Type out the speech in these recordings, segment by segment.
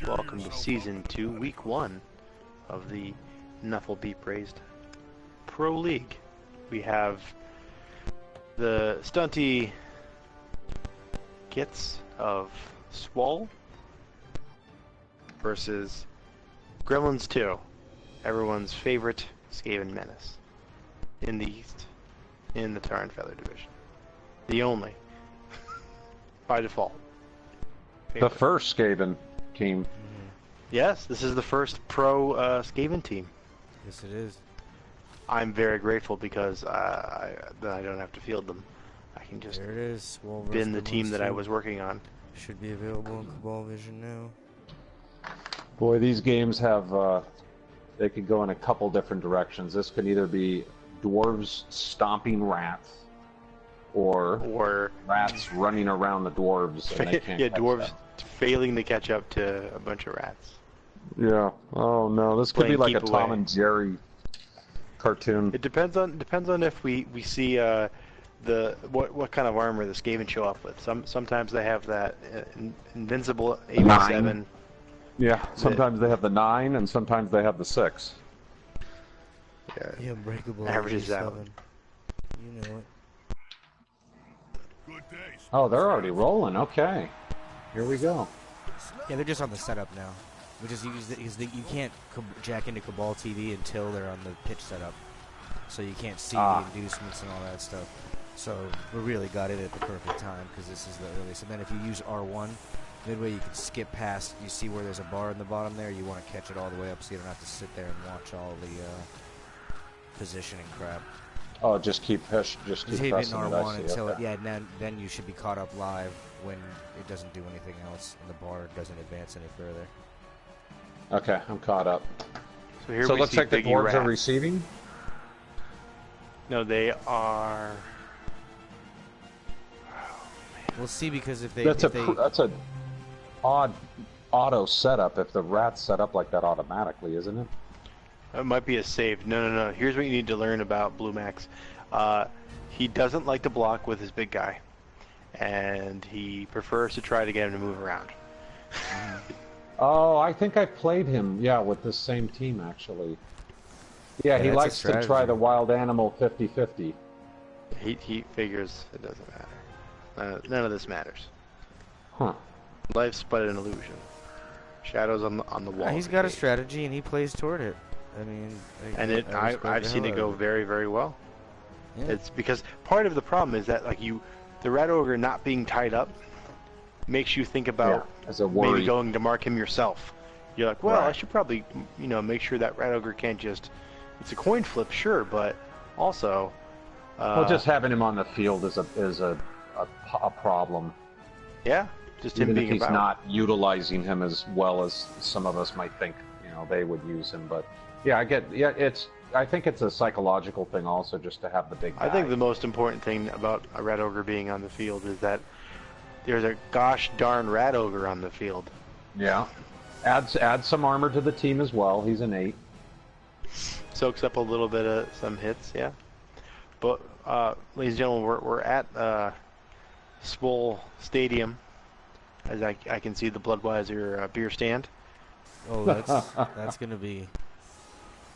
Welcome to Season 2, Week 1 of the Nuffle Be Praised Pro League. We have the stunty kits of Swole versus Gremlins 2, everyone's favorite Skaven menace in the East, in the Tar and Feather division. The only, by default. The first Skaven team. Yes, this is the first pro Skaven team. Yes, it is. I'm very grateful because I don't have to field them. I can just there it is. bin the team that I was working on. Should be available in Cabal Vision now. Boy, these games have, they could go in a couple different directions. This could either be dwarves stomping rats, or rats running around the dwarves and they can't yeah, dwarves failing to catch up to a bunch of rats. Yeah. Oh no, this could be like a keep Tom away. and Jerry cartoon. It depends on if we see what kind of armor the Skaven show up with. Sometimes they have that invincible 87. Yeah. Sometimes they have the 9, and sometimes they have the 6. Yeah, unbreakable. Averages out. You know it. Oh, they're already rolling. Okay. Here we go. Yeah, they're just on the setup now. We just use it because you can't jack into Cabal TV until they're on the pitch setup, so you can't see the inducements and all that stuff. So we really got it at the perfect time because this is the earliest. And then if you use R1, midway you can skip past. You see where there's a bar in the bottom there. You want to catch it all the way up so you don't have to sit there and watch all the positioning crap. Oh, just keep pressing hitting it. R1 until it, yeah. Then you should be caught up live when it doesn't do anything else and the bar doesn't advance any further. Okay, I'm caught up. So here So we it looks see like the Biggie dwarves Rat. are receiving. No, they are. We'll see because if they That's a odd auto setup if the rat's set up like that automatically, isn't it? It might be a save. No. Here's what you need to learn about Blue Max. He doesn't like to block with his big guy, and he prefers to try to get him to move around. Oh, I think I played him, yeah, with this same team, actually. Yeah, he that's a likes to strategy. try the wild animal 50-50. He figures it doesn't matter. None of this matters. Huh. Life's but an illusion. Shadows on the wall. He's got a strategy and he plays toward it. I mean, I've seen it go very, very well. Yeah. It's because part of the problem is that the Rat Ogre not being tied up makes you think about as a worry. maybe going to mark him yourself. You're like, well, I Right. should probably make sure that Rat Ogre can't just. It's a coin flip, sure, but also. Well, just having him on the field is a problem. Yeah, just him Even being if he's about. not utilizing him as well as some of us might think, they would use him. But yeah, I think it's a psychological thing also, just to have the big guy. I think the most important thing about a Rat Ogre being on the field is that there's a gosh darn Rat Ogre on the field. Yeah. Add some armor to the team as well. He's an 8. Soaks up a little bit of some hits, yeah. But, ladies and gentlemen, we're at Swole Stadium, as I can see the Bloodweiser beer stand. Oh, that's gonna be.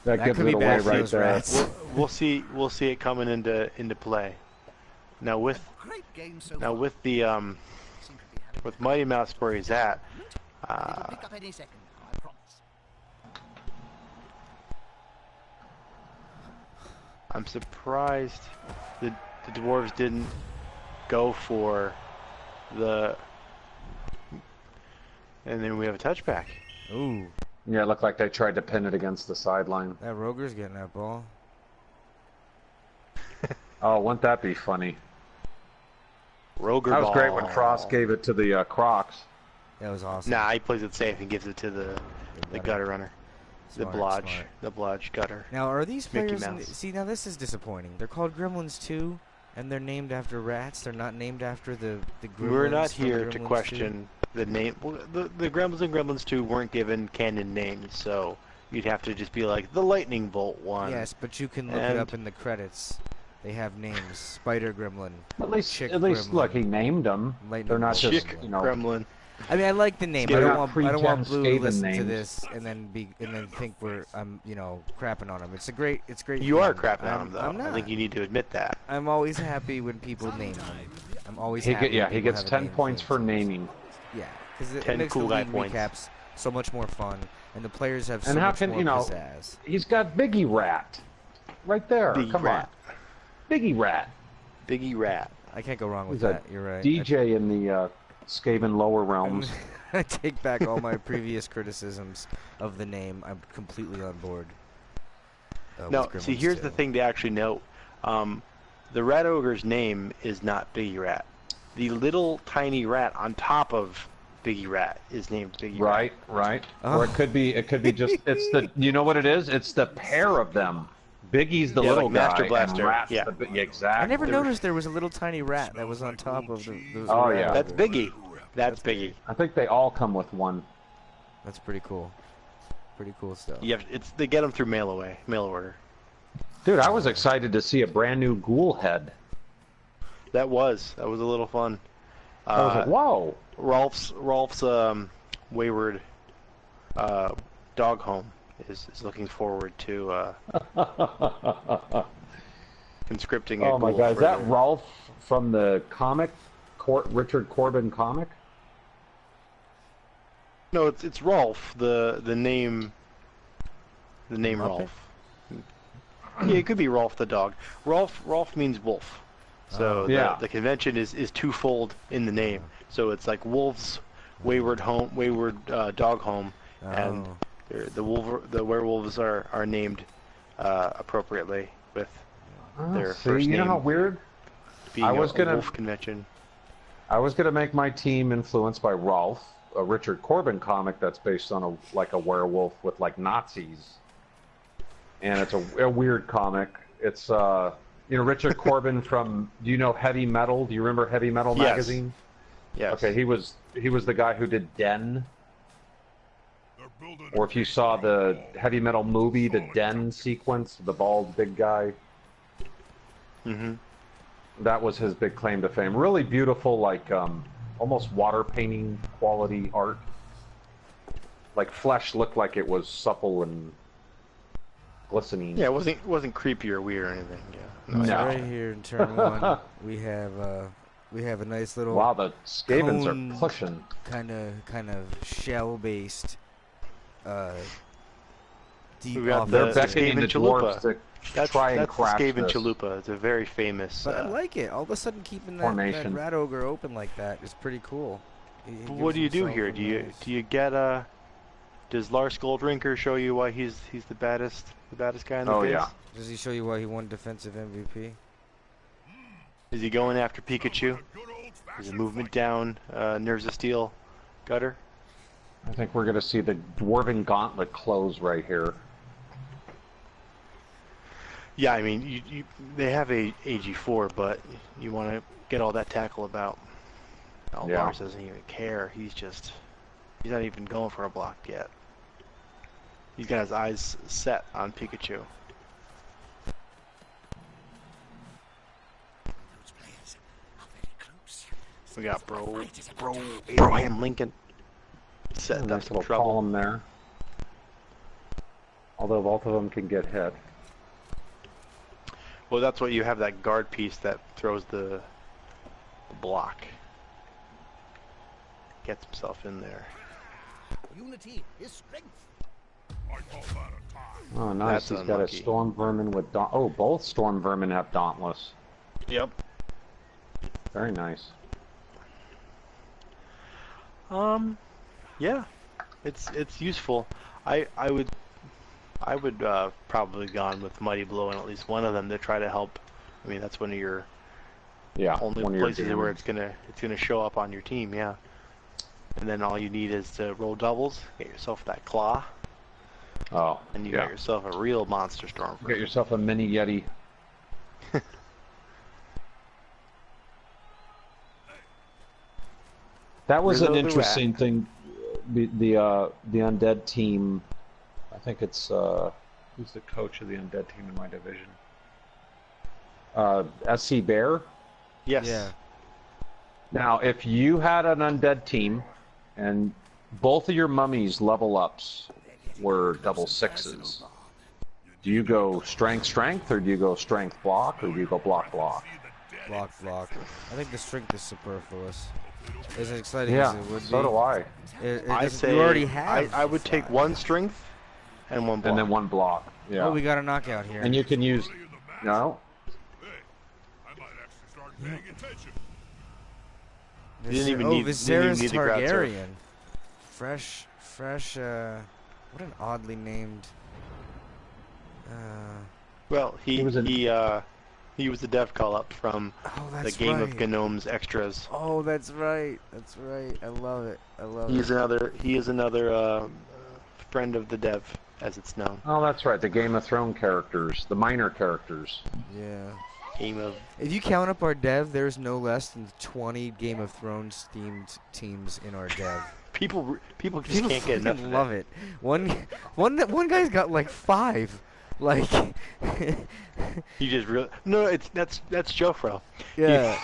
That gives could it be away bad for right those there. rats. We'll see it coming into play. Now with the with Mighty Mouse where he's at. Pick up any second now, I promise. I'm surprised the dwarves didn't go for the. And then we have a touchback. Ooh, Yeah, it looked like they tried to pin it against the sideline. that Roger's getting that ball. Oh, wouldn't that be funny? Roger That was ball. great when Cross gave it to the Crocs. That was awesome. Nah, he plays it safe and gives it to the gutter runner. Smart, the Blodge. smart. The Blodge gutter. Now, are these Mickey players? Mouse. See, now this is disappointing. They're called Gremlins 2, and they're named after rats. They're not named after the Gremlins. We're not from here Gremlins to 2. question the name. Well, the Gremlins and Gremlins 2 weren't given canon names, so you'd have to just be like the Lightning Bolt one. Yes, but you can look it And- up in the credits. They have names: Spider Gremlin. At least, Chick look, Gremlin. he named them. Lightning They're not Bolt. just, Chick Gremlin. I mean, I like the name. They're I not don't want pre-gen Blue to Skaven listen to names. this and then think I'm crapping on him. It's great. You are thing. crapping on him, though. I'm not. I think you need to admit that. I'm always happy when people name them. I'm always He happy. he gets 10 points for naming. Yeah, because it 10 makes cool the guy league points. recaps so much more fun, and the players have so And how much can more pizzazz. he's got Biggie Rat, right there. Biggie Come Rat. on, Biggie Rat. Biggie Rat. I can't go wrong with He's a that. You're right. DJ in the Skaven lower realms. I take back all my previous criticisms of the name. I'm completely on board. No, with see, Gremlins here's 2. the thing to actually note. The Rat Ogre's name is not Biggie Rat. The little tiny rat on top of Biggie Rat is named Biggie Rat. Right. Oh. Or it could be just it's the you know what it is? It's the pair of them. Biggie's the Yeah, little like Master guy, Blaster, and Rat's yeah. exactly. I never noticed there was a little tiny rat that was on top of the Oh, rat yeah. That's ogre. Biggie. That's Biggie. I think they all come with one. That's pretty cool. Pretty cool stuff. They get them through mail order. Dude, I was excited to see a brand new ghoul head. That was a little fun. I was like, whoa. Rolf's wayward dog home is looking forward to conscripting a Oh my ghoul god, is for that their- Rolf from the comic? Richard Corbin comic? No, it's Rolf. The name Muppet? Rolf. Yeah, it could be Rolf the dog. Rolf means wolf. So Yeah. the convention is twofold in the name. So it's like Wolf's wayward dog home, and the werewolves are named appropriately with their See, first you know name how weird? being I was a gonna- wolf convention. I was gonna make my team influenced by Rolf, a Richard Corbin comic that's based on a werewolf with like Nazis, and it's a weird comic. It's Richard Corbin from. Do you know Heavy Metal? Do you remember Heavy Metal Yes. magazine? Yes. Okay, he was the guy who did Den. Or if you saw the Heavy Metal movie, the Den sequence, the bald big guy. Mm-hmm. That was his big claim to fame. Really beautiful, like almost water painting quality art. Like flesh looked like it was supple and glistening. Yeah, it wasn't creepy or weird or anything. Yeah. No. So right here in turn 1, we have a nice little Wow, the Skavens cone are pushing. kind of shell based deep We got off They're the beckoning Skaven the Chalupa. dwarves to That's try and the crash Skaven this. Chalupa. It's a very famous. But I like it. All of a sudden, keeping that Formation. rat ogre open like that is pretty cool. He What do you gives do himself here? a nice- Do you get Does Lars Goldrinker show you why he's the baddest guy in the Oh, biz? yeah. Does he show you why he won defensive MVP? Is he going after Pikachu? Is the movement down Nerves of Steel gutter? I think we're going to see the Dwarven Gauntlet close right here. Yeah, I mean, they have a AG4, but you want to get all that tackle about. Yeah. Lars doesn't even care. He's not even going for a block yet. He's got his eyes set on Pikachu. Those players are very close. We got bro Abraham Lincoln setting up Nice some little trouble. column there. Although both of them can get hit. Well, that's what you have, that guard piece that throws the block. Gets himself in there. Unity is strength. Oh, nice. That's He's got a unlucky. Storm Vermin with Oh, both Storm Vermin have Dauntless. Yep. Very nice. Yeah, it's useful. I would probably gone with Mighty Blow on at least one of them to try to help. I mean, that's one of your Yeah, only one of your places where damage. it's gonna show up on your team. Yeah. And then all you need is to roll doubles, get yourself that claw, Oh, and you yeah. got yourself a real monster storm. Get yourself a mini Yeti. That was Rizzo an the interesting thing. The undead team. I think it's who's the coach of the undead team in my division? SC Bear. Yes. Yeah. Now, if you had an undead team and both of your mummies level ups were double 6s. Do you go strength strength, or do you go strength block, or do you go block block? Block block. I think the strength is superfluous. As exciting Yeah, as it would be. so do I. I say you already have. I would take 1 strength and 1 block. And then 1 block. Yeah. Oh, we got a knockout here. And you can use. No. You didn't even need Viserys the ground surf. Targaryen. Fresh, what an oddly named. Well, he was the dev call up from the Game of Gnomes extras. Oh, that's right. That's right. I love it. I love it. He is another friend of the dev, as it's known. Oh, that's right. The Game of Thrones characters, the minor characters. Yeah. If you count up our dev, there's no less than 20 Game of Thrones themed teams in our dev. People just can't get enough of it. Love it. One guy's got like 5. Like he just really that's Jofro. Yeah.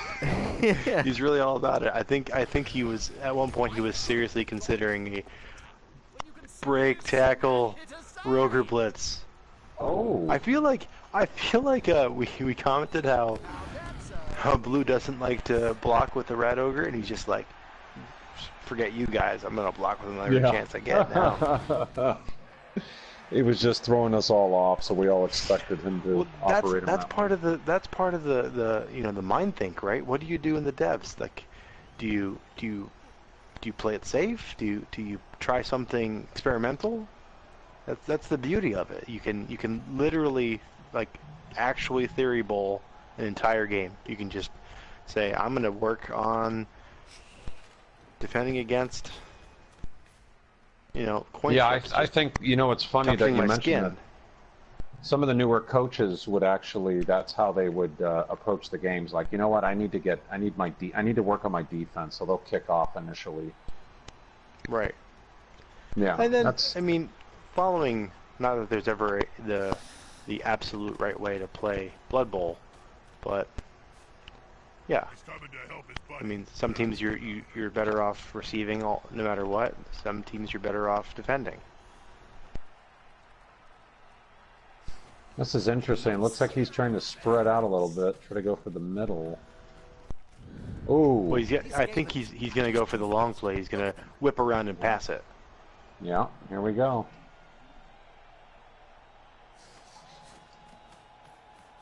Yeah. He's really all about it. I think he was at one point he was seriously considering a break tackle Roger Blitz. Oh. I feel like we commented how Blue doesn't like to block with the Rat Ogre, and he's just like, forget you guys, I'm gonna block with him every chance I get now. He was just throwing us all off, so we all expected him to operate him. That's part of the the mind think, right? What do you do in the devs? Like, do you play it safe? Do you try something experimental? That's the beauty of it. You can literally like actually theory bowl an entire game. You can just say, I'm gonna work on defending against coin flips. I think it's funny that you mentioned that. Some of the newer coaches would actually, that's how they would approach the games. Like, you know what, I need to work on my defense, so they'll kick off initially. Right. Yeah. And then following, not that there's ever the absolute right way to play Blood Bowl, but yeah. Some teams you're better off receiving no matter what. Some teams you're better off defending. This is interesting. It looks like he's trying to spread out a little bit, try to go for the middle. Ooh. Well, I think he's going to go for the long play. He's going to whip around and pass it. Yeah, here we go.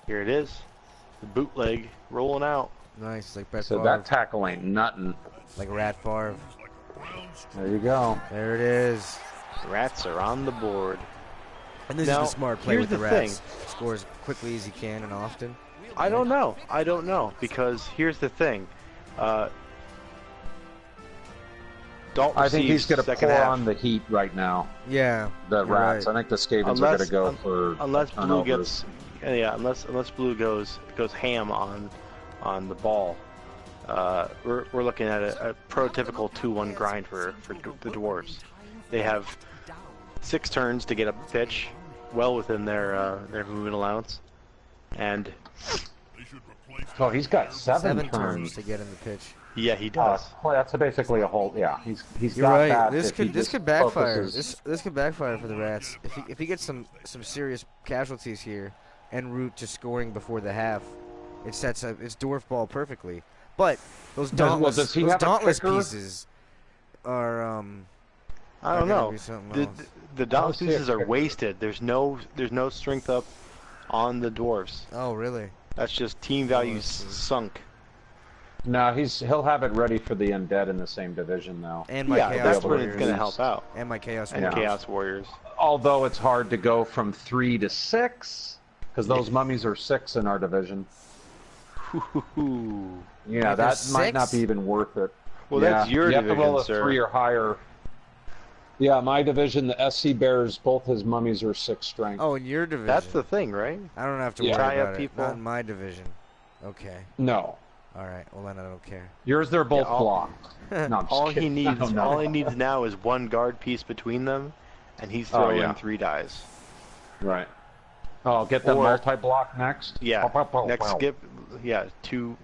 Here it is. The bootleg rolling out. Nice, like Brett So Favre. that tackle ain't nothing. Like Rat Favre. There you go. There it is. The Rats are on the board. And this is a smart play with the Rats. Thing. Score as quickly as he can and often. I don't know, because here's the thing. Dalton I think he's going to pour half. on the heat right now. Yeah. The Rats. Right. I think the Skavens are going to go for unless Blue turnovers. unless Blue goes ham on the ball. We're looking at a prototypical 2-1 grind for the Dwarves. They have 6 turns to get up the pitch, well within their movement allowance, and oh, he's got 7 turns to get in the pitch. Yeah, he does. Well, that's basically a whole. Yeah, he's You're got right. that. This could backfire. Focuses. This could backfire for the Rats if he gets some serious casualties here en route to scoring before the half. It sets up its dwarf ball perfectly. But those dauntless pieces are I don't know. The dauntless pieces are wasted. There's no strength up on the dwarves. Oh, really? That's just team values sunk. No, he'll have it ready for the undead in the same division now. And my Chaos that's Warriors. when it's going to help out. And my Chaos and Warriors. Chaos Warriors. Although it's hard to go from 3 to 6, because those mummies are 6 in our division. Yeah, that might not be even worth it. Well, that's your division, have to roll a sir. 3 or higher. Yeah, my division, the SC Bears, both his mummies are 6 strength. Oh, in your division. That's the thing, right? I don't have to worry about it. Not in my division. Okay. No. All right. Well, then I don't care. Yours, they're both blocked. No, all he needs now is 1 guard piece between them, and he's throwing 3 dies. Right. Oh, get the multi-block next. Yeah. Next skip. Yeah, 2.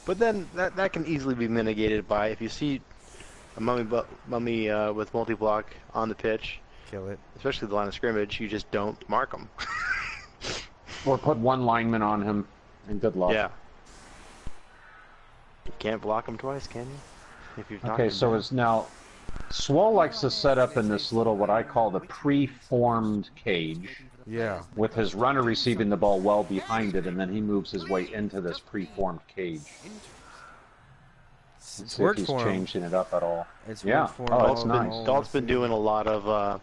But then that can easily be mitigated by if you see a mummy with multi-block on the pitch, Kill it. especially the line of scrimmage, you just don't mark them. Or put one lineman on him, and good luck. Yeah. You can't block them twice, can you? If you've knocked Okay, him so down. it's now... Swole likes to set up in this little, what I call the pre-formed cage, Yeah. with his runner receiving the ball well behind it, and then he moves his way into this pre-formed cage. Let's It's see if worked he's for him. changing it up at all. It's Yeah. worked for him. Oh, all that's nice. all Dalt's been season. doing a lot of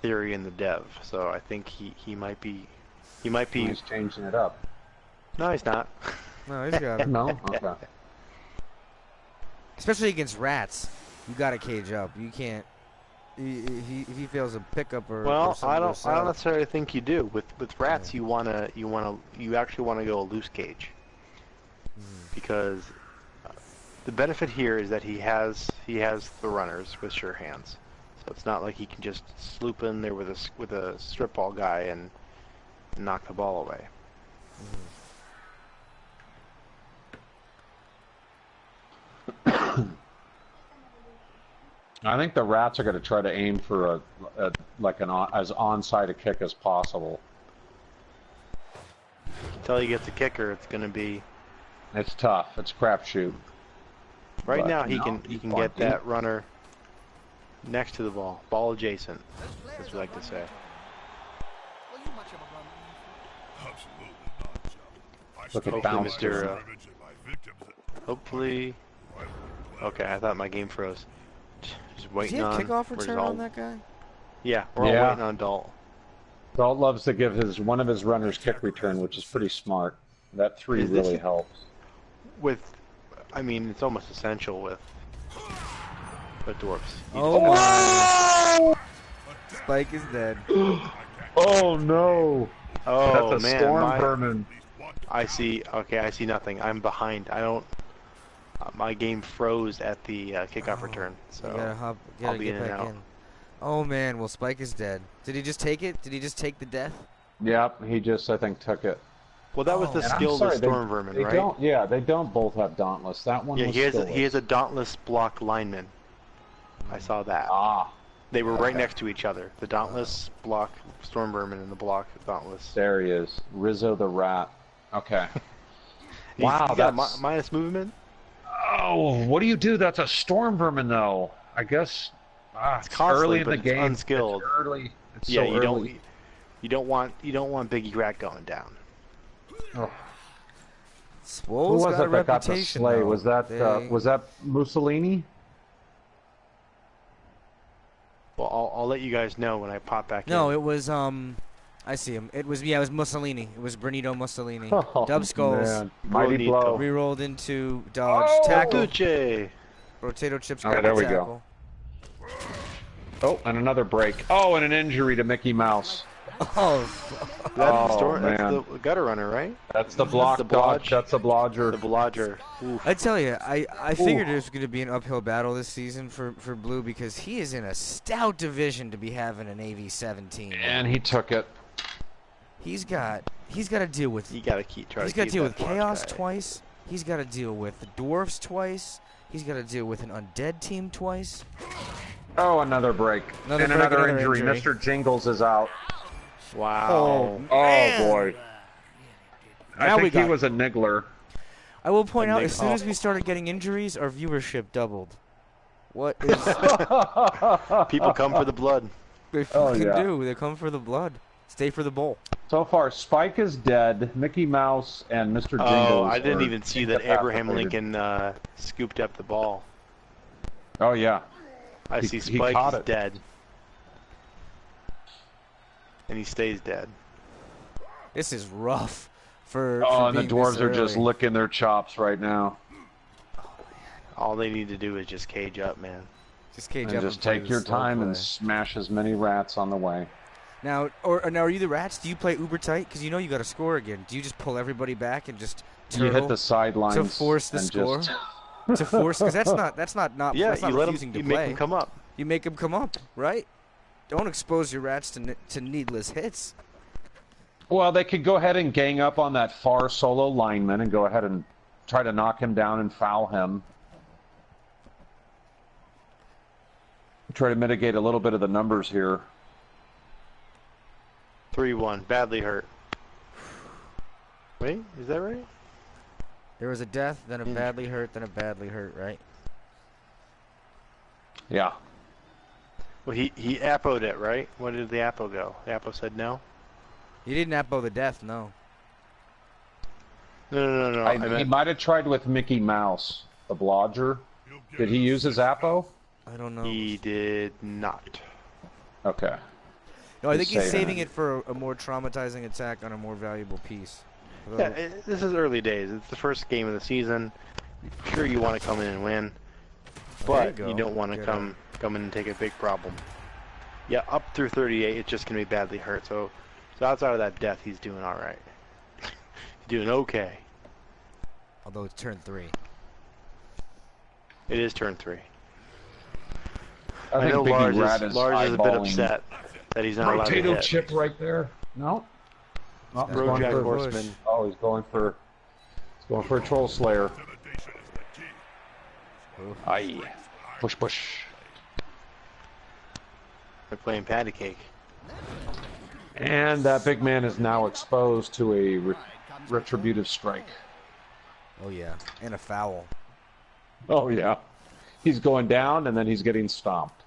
theory in the dev, so I think he might be He's changing it up. No, he's not. No, he's got it. No? Okay. Especially against rats, you got to cage up. You can't. If he fails a pickup or Well, or something I to don't set up- necessarily think you do. With rats, you actually wanna go a loose cage, because the benefit here is that he has the runners with sure hands, so it's not like he can just sloop in there with a strip ball guy and knock the ball away. I think the Rats are going to try to aim for as onside a kick as possible. Until he gets a kicker, it's gonna be It's tough. It's crapshoot. right But, now. you He know, can he's get funky. that runner next to the ball adjacent, as we like to say. Were you much of a Gremlin? Absolutely not, Joe. I Look at still bounce Mr. scrimmage and my victims Hopefully. Okay, I thought my game froze. Just Does he waiting have on kickoff return result. on that guy? Yeah, we're all Yeah. waiting on Dalt. Dalt loves to give one of his runners kick return, which is pretty smart. That 3 Is this- really helps. I mean, it's almost essential with dwarfs. Oh my! Spike is dead. Oh no! Oh That's a man, storm vermin. I see. Okay, I see nothing. I'm behind. I don't. My game froze at the kickoff return, so You gotta I'll gotta be get in and back out. in. Oh man, well Spike is dead. Did he just take it? Did he just take the death? Yep, he just I think took it. Well, that was the And I'm skill of sorry, the storm vermin, they right? don't. Yeah, they don't both have dauntless. That one Yeah, was he skillless. has a dauntless block lineman. I saw that. Ah, They were right okay. next to each other. The dauntless block storm vermin and the block dauntless. there he is, Rizzo the rat. Okay. He's Wow, got a that's. minus movement. Oh, what do you do? That's a storm vermin, though. I guess. It's costly, early in but the it's game. unskilled. It's early. It's Yeah, so you early. don't want Biggie Rat going down. Oh. Who Swole's was got a it that got the reputation. sleigh? though. Was that Mussolini? Well, I'll let you guys know when I pop back No, in. it was I see him. It was Mussolini. It was Benito Mussolini. Oh, Dub skulls. man. Mighty Bonito. blow. Re-rolled into dodge Oh! tackle. Duce. Potato chips. Okay, got there the we go. tackle. Oh, and another break. Oh, and an injury to Mickey Mouse. Oh, That's Oh, that's man. the gutter runner, right? That's the block the dodge. blodge. That's the blodger. The blodger. Oof. I tell you, I figured it was going to be an uphill battle this season for Blue because he is in a stout division to be having an AV-17. And he took it. He's got to deal with You gotta try he's to got keep to deal that with blodge chaos guy. twice. He's got to deal with the dwarfs twice. He's got to deal with an undead team twice. Oh, another break. Another and break, another another injury. injury. Mr. Jingles is out. Wow. Oh, boy. I Now we think he got- was a niggler. I will point And out, they as soon as call- we started getting injuries, our viewership doubled. What is People come for the blood. they Oh, fucking yeah. do? They come for the blood. Stay for the bowl. So far, Spike is dead. Mickey Mouse and Mr. Jingles. Oh, I didn't are even see that Abraham incapacitated. Lincoln scooped up the ball. Oh, yeah. I He- see he Spike caught is it. dead. And he stays dead. This is rough for. Oh, for and the being dwarves this are just early. licking their chops right now. All they need to do is just cage up, man. Just cage And up just and play take the your slow time and play. smash as many rats on the way. Now, now, are you the rats? Do you play uber tight? Because you know you got to score again. Do you just pull everybody back and just You hit turtle the sidelines to force the and score? just- to force? Because that's not Yeah, that's not you let refusing him. to You play. make him come up. You make them come up, right? Don't expose your rats to needless hits. Well, they could go ahead and gang up on that far solo lineman and go ahead and try to knock him down and foul him. Try to mitigate a little bit of the numbers here. 3-1. Badly hurt. Wait, is that right? There was a death, then a badly hurt, then a badly hurt, right? Yeah. Well, he appoed it, right? When did the appo go? The appo said no? He didn't appo the death, no. No. He might have tried with Mickey Mouse, the blodger. Did he use his appo? I don't know. He did not. Okay. No, I think he's saving it for a more traumatizing attack on a more valuable piece. Yeah, this is early days. It's the first game of the season. Sure, you want to come in and win, but you don't want to come in and take a big problem. Yeah, up through 38, it's just going to be badly hurt. So outside of that death, he's doing all right. He's doing okay. Although it's turn 3. It is turn 3. I know think Lars is a bit upset that he's not allowed to hit. Potato chip right there. No. Brojack Horseman. Oh, he's going for a Troll Slayer. Aye. Push. They're playing patty cake. And that big man is now exposed to a retributive strike. Oh yeah, and a foul. Oh yeah. He's going down and then he's getting stomped.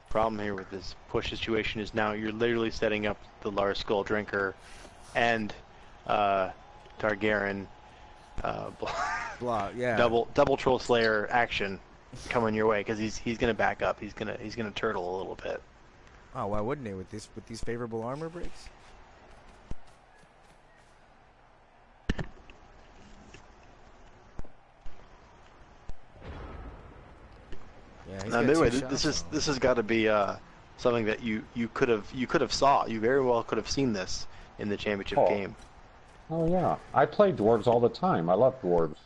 Problem here with this push situation is now you're literally setting up the Lars Skull Drinker and Targaryen double Troll Slayer action coming your way because he's gonna back up. He's gonna turtle a little bit. Oh, why wouldn't he with these favorable armor breaks? Yeah, now, anyway, this has got to be something that you could have saw. You very well could have seen this in the championship game. Oh yeah, I play dwarves all the time. I love dwarves.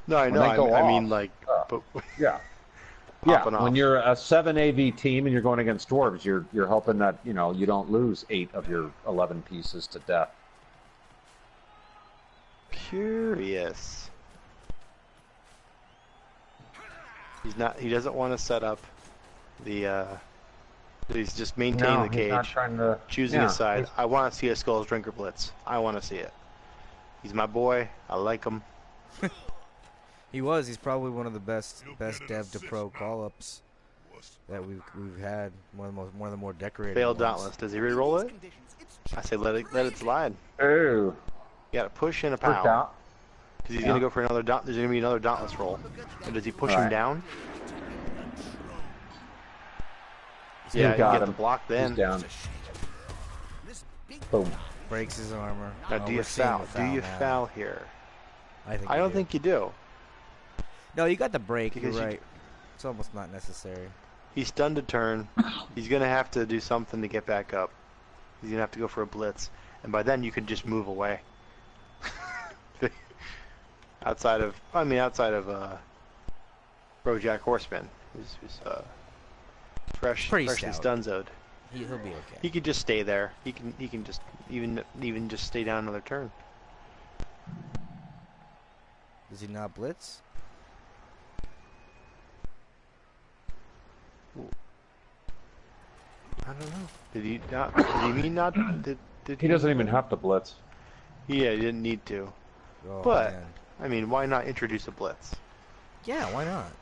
No, I know. I mean, like, but yeah. Off. When you're a 7 AV team and you're going against dwarves, you're hoping that you don't lose 8 of your 11 pieces to death. Curious. He doesn't want to set up the. He's just maintaining the cage. He's not trying to, choosing a side. I want to see a Skulls Drinker Blitz. I want to see it. He's my boy. I like him. He's probably one of the best dev to pro call-ups that we've had. One of the more decorated. Failed ones. Dauntless. Does he re-roll it? I say let it slide. Oh. You got to push in a pow. Because he's gonna go for another There's gonna be another Dauntless roll. And does he push him down? Yeah, you get the block then. He's down. Boom. Breaks his armor. Now, do you foul? Do you foul here? I don't think you do. No, you got the break. You're right. It's almost not necessary. He's stunned a turn. He's gonna have to do something to get back up. He's gonna have to go for a blitz, and by then you can just move away. outside of Brojack Horseman, who's freshly stunzoed. He'll be okay. He can just stay there. He can just even just stay down another turn. Does he not blitz? I don't know. Did he not? Did he mean not? Did he doesn't even have to blitz. Yeah, he didn't need to. Oh, but man. I mean, why not introduce a blitz? Yeah, why not?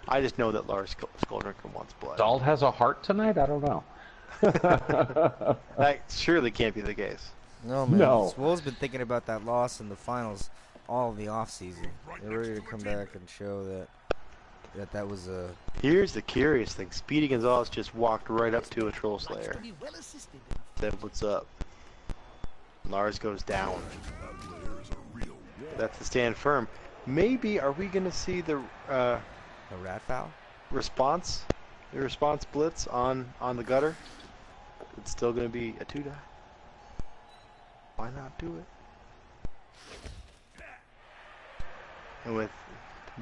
I just know that Lars Skullrinker wants blood. Dalt has a heart tonight? I don't know. That surely can't be the case. No, man. No. Swole's been thinking about that loss in the finals all of the offseason. They're ready to come back and show that was a... Here's the curious thing. Speedy Gonzalez just walked right up to a Troll Slayer. Said, what's up? Lars goes down. That's the stand firm. Maybe, are we going to see the... a rat foul? Response? The response blitz on the gutter? It's still going to be a 2-die. Why not do it? And with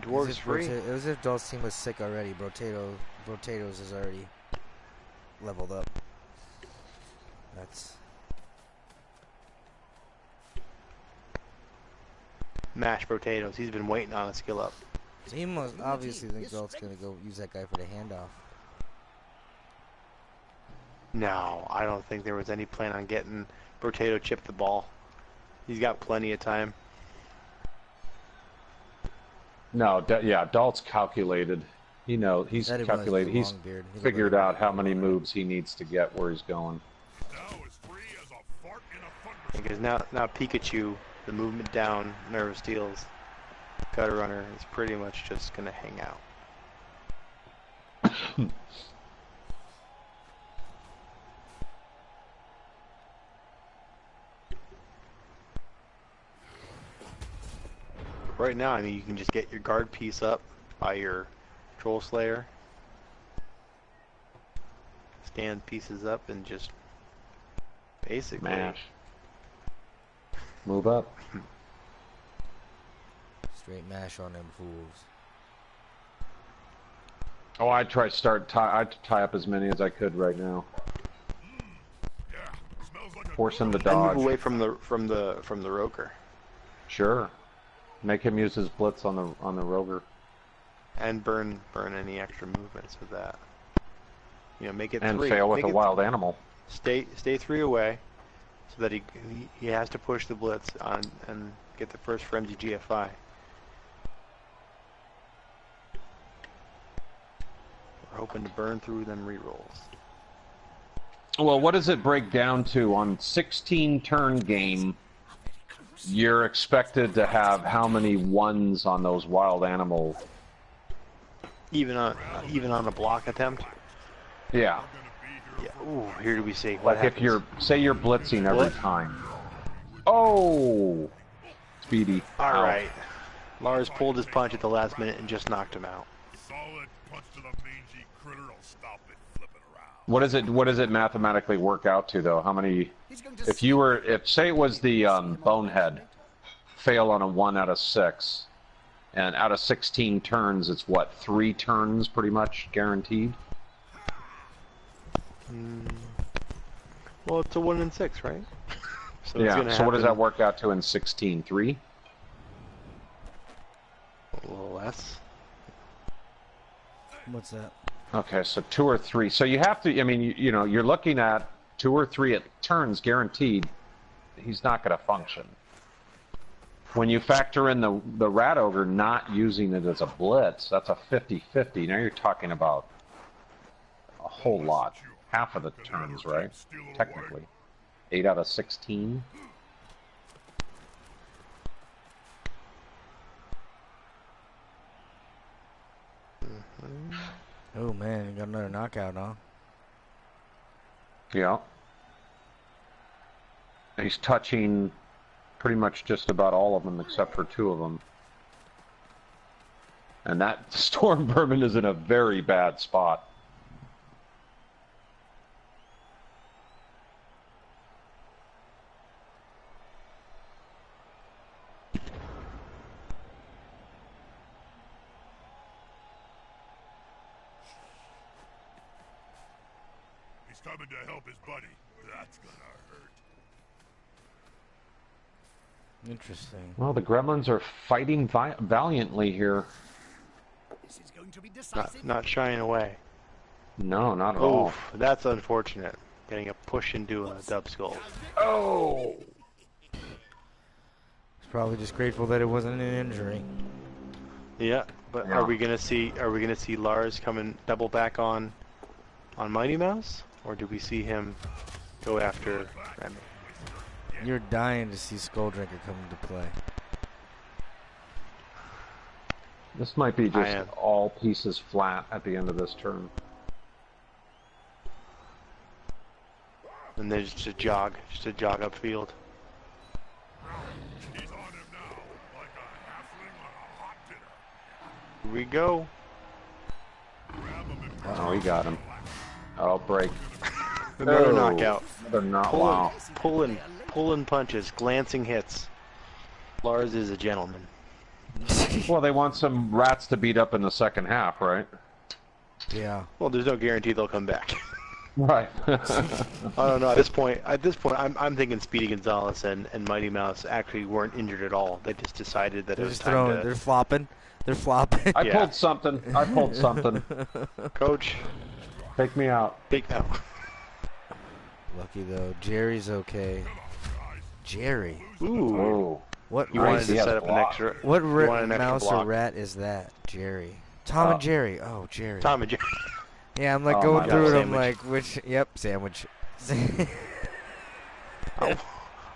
Dwarves free. It was as if Dalt's team was sick already. Brotato's is already leveled up. That's... Mashed potatoes. He's been waiting on a skill up. So he must obviously think Dalt's going to go use that guy for the handoff. No, I don't think there was any plan on getting Potato Chip the ball. He's got plenty of time. No, yeah, Dalt's calculated. You know, he's That he runs with calculated. a He's long beard. He looked figured like a out how many runner. moves he needs to get where he's going. Now as free as a fart in a thunderstorm. Because now Pikachu, the movement down, Nerve Steals, Gutter Runner is pretty much just gonna hang out. Right now, I mean, you can just get your guard piece up by your Troll Slayer, stand pieces up, and just basically Mash. Move up. Straight mash on them fools. Oh, I'd tie up as many as I could right now. Yeah, smells like a Force him to and dodge. move away from the Roker, Sure. Make him use his blitz on the Roger. and burn any extra movements with that. You know, make it And three. fail with Make a it wild animal. Stay 3 away, so that he has to push the blitz on and get the first frenzy GFI. We're hoping to burn through them rerolls. Well, what does it break down to on 16 turn game? You're expected to have how many ones on those wild animal? Even on a block attempt. Yeah. Yeah. Ooh, here do we see what Like if happens. say you're blitzing every Blitz? time. Oh, Speedy. All Ow. right. Lars pulled his punch at the last minute and just knocked him out. solid punch to the mangy critter will stop it flipping around. What does it mathematically work out to though? How many? He's going to If say it was the bonehead, fail on a 1 out of 6, and out of 16 turns, it's what 3 turns pretty much guaranteed. Well, it's a 1 in 6, right? So it's Yeah. gonna So what does happen that work out to in 16? 3? a little less. What's that? Okay, so 2 or 3. So you have to. I mean, you know, you're looking at 2 or 3 turns guaranteed. He's not going to function. When you factor in the Rat Ogre not using it as a blitz, that's a 50-50. Now you're talking about a whole lot. Half of the turns, right? Technically. 8 out of 16. Oh man, you got another knockout, huh? Yeah. He's touching pretty much just about all of them except for 2 of them. And that Storm Vermin is in a very bad spot. He's coming to help his buddy. That's gonna hurt. Interesting. Well, the Gremlins are fighting valiantly here. This is going to be Not decisive. not shying away. No, not at all. Oof, that's unfortunate. Getting a push into a dub skull. Oh! He's probably just grateful that it wasn't an injury. Yeah, but Yeah. are we gonna see Lars coming double back on Mighty Mouse, or do we see him go after Remy? You're dying to see Skull Drinker come into play. This might be I just am. all pieces flat at the end of this turn. And there's just a jog upfield. He's on him now, like a halfling on a hot dinner. Here we go. Grab him and Oh, he got him. Oh, break. Another Oh, knockout. Another knock. Wow. Pulling punches, glancing hits. Lars is a gentleman. Well, they want some rats to beat up in the second half, right? Yeah. Well, there's no guarantee they'll come back. Right. I don't know. At this point, I'm thinking Speedy Gonzalez and Mighty Mouse actually weren't injured at all. They just decided that it They're was just time throwing. to. They're flopping. They're flopping. I Yeah. pulled something. Coach, Take me out. take now. risky though. Jerry's okay. Jerry. Ooh. Oh. What He wanted rice? to He has set up an block. extra. What he wanted an extra mouse or block. rat is that? Jerry. Tom and Jerry. Oh, Jerry. Tom and Jerry. Yeah, I'm like Oh, going my through it. God. I'm like, which? Yep, sandwich.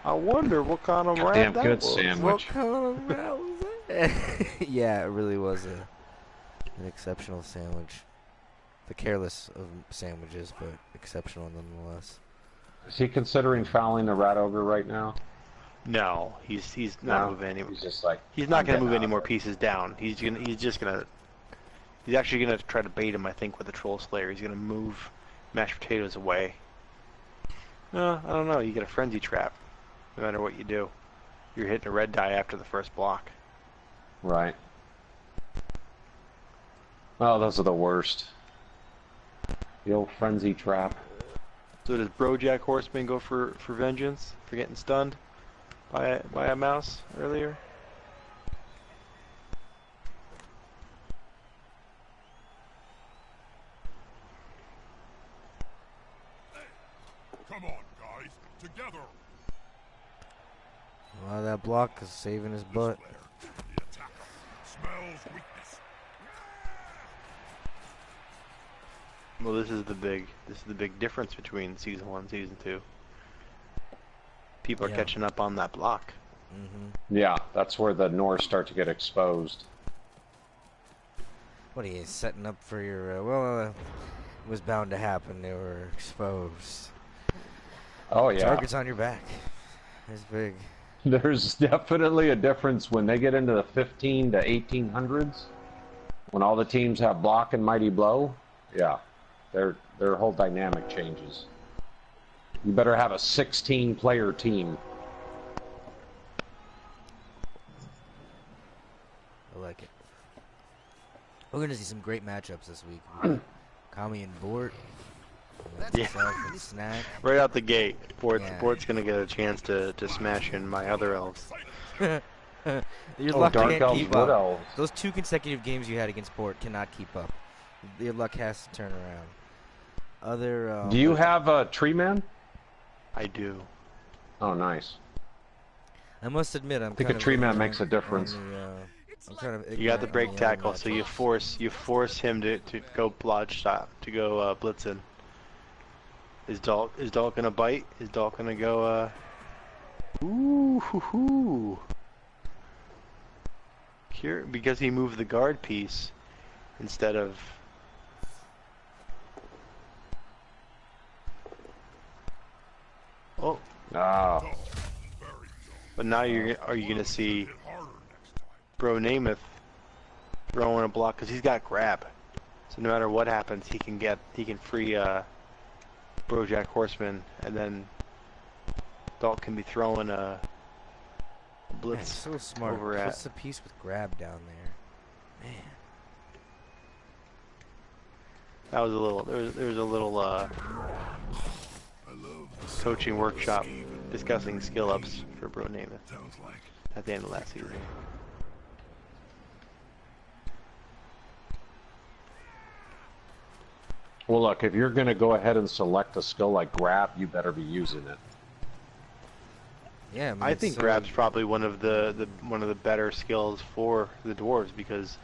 I wonder what kind of rat Damn that good was. sandwich. What kind of rat was that? Yeah, it really was an exceptional sandwich. The careless of sandwiches, but exceptional nonetheless. Is he considering fouling the rat ogre right now? No, he's not No? moving any. He's just like, He's not I'm going to getting move out any of more it. pieces down. He's actually gonna try to bait him. I think with the Troll Slayer, he's gonna move mashed potatoes away. I don't know. You get a frenzy trap. No matter what you do, you're hitting a red die after the first block. Right. Oh, those are the worst. The old frenzy trap. So does Brojack Horseman go for vengeance for getting stunned by a mouse earlier? Come on, guys. Together. Wow, that block is saving his butt. The attacker smells weakness. Well, this is the big difference between season 1 and season 2. People are Yeah. catching up on that block. Yeah, that's where the Norse start to get exposed. What are you setting up for your? It was bound to happen. They were exposed. Oh yeah. Target's on your back. It's big. There's definitely a difference when they get into the 15 to 1800s, when all the teams have block and mighty blow. Yeah, their whole dynamic changes. You better have a 16-player team. I like it. We're gonna see some great matchups this week. Kami and Bort. Yeah. Myself and Snack. Right out the gate, Bort's gonna get a chance to smash in my other elves. Your Oh, luck Dark can't Elves, keep Wood up. Elves. Those 2 consecutive games you had against Bort cannot keep up. Your luck has to turn around. Other. Do you have a Tree Man? I do. Oh, nice. I must admit, I'm. I think kind a of Tree Man ignorant makes a difference. on the, I'm kind of You got the ignorant break on the other tackle, so you matchups. force him to go blodge stop, to go blitzen. Is Dalk gonna bite? Is Dalk gonna go ooh hoo hoo? Here, because he moved the guard piece instead of. Oh, Ah, but now are you gonna see Bro Namath throwing a block because he's got grab, so no matter what happens, he can free Brojack Horseman, and then Dalk can be throwing a Man, blitz so smart. over at. What's the piece with grab down there? Man. That was a little. There was a little coaching workshop discussing skill ups for Bro Namath at the end of last season. well, look, if you're going to go ahead and select a skill like grab, you better be using it. Yeah, I, mean, I it's think so- grab's probably one of the better skills for the dwarves because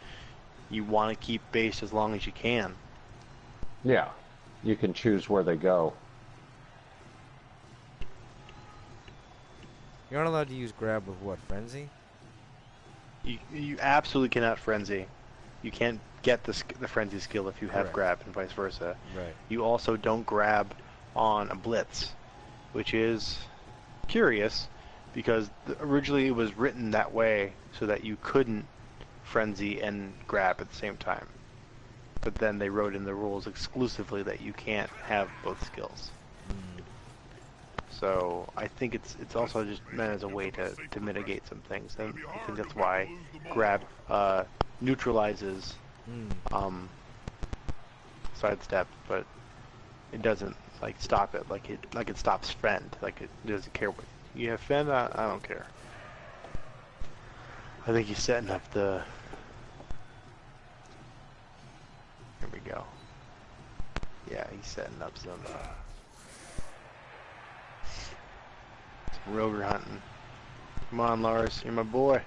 you want to keep base as long as you can. Yeah, you can choose where they go. You're not allowed to use grab with what? Frenzy? You absolutely cannot frenzy. You can't get the frenzy skill if you have Correct. grab and vice versa. Right. You also don't grab on a blitz, which is curious because originally it was written that way so that you couldn't frenzy and grab at the same time. But then they wrote in the rules exclusively that you can't have both skills. So I think it's also just meant as a way to mitigate some things, and I think that's why grab neutralizes sidestep, but it doesn't like stop it like it stops fend. Like it doesn't care what you have fend. I don't care. I think he's setting up the. Here we go. Yeah, he's setting up some. Roger hunting. Come on, Lars. You're my boy.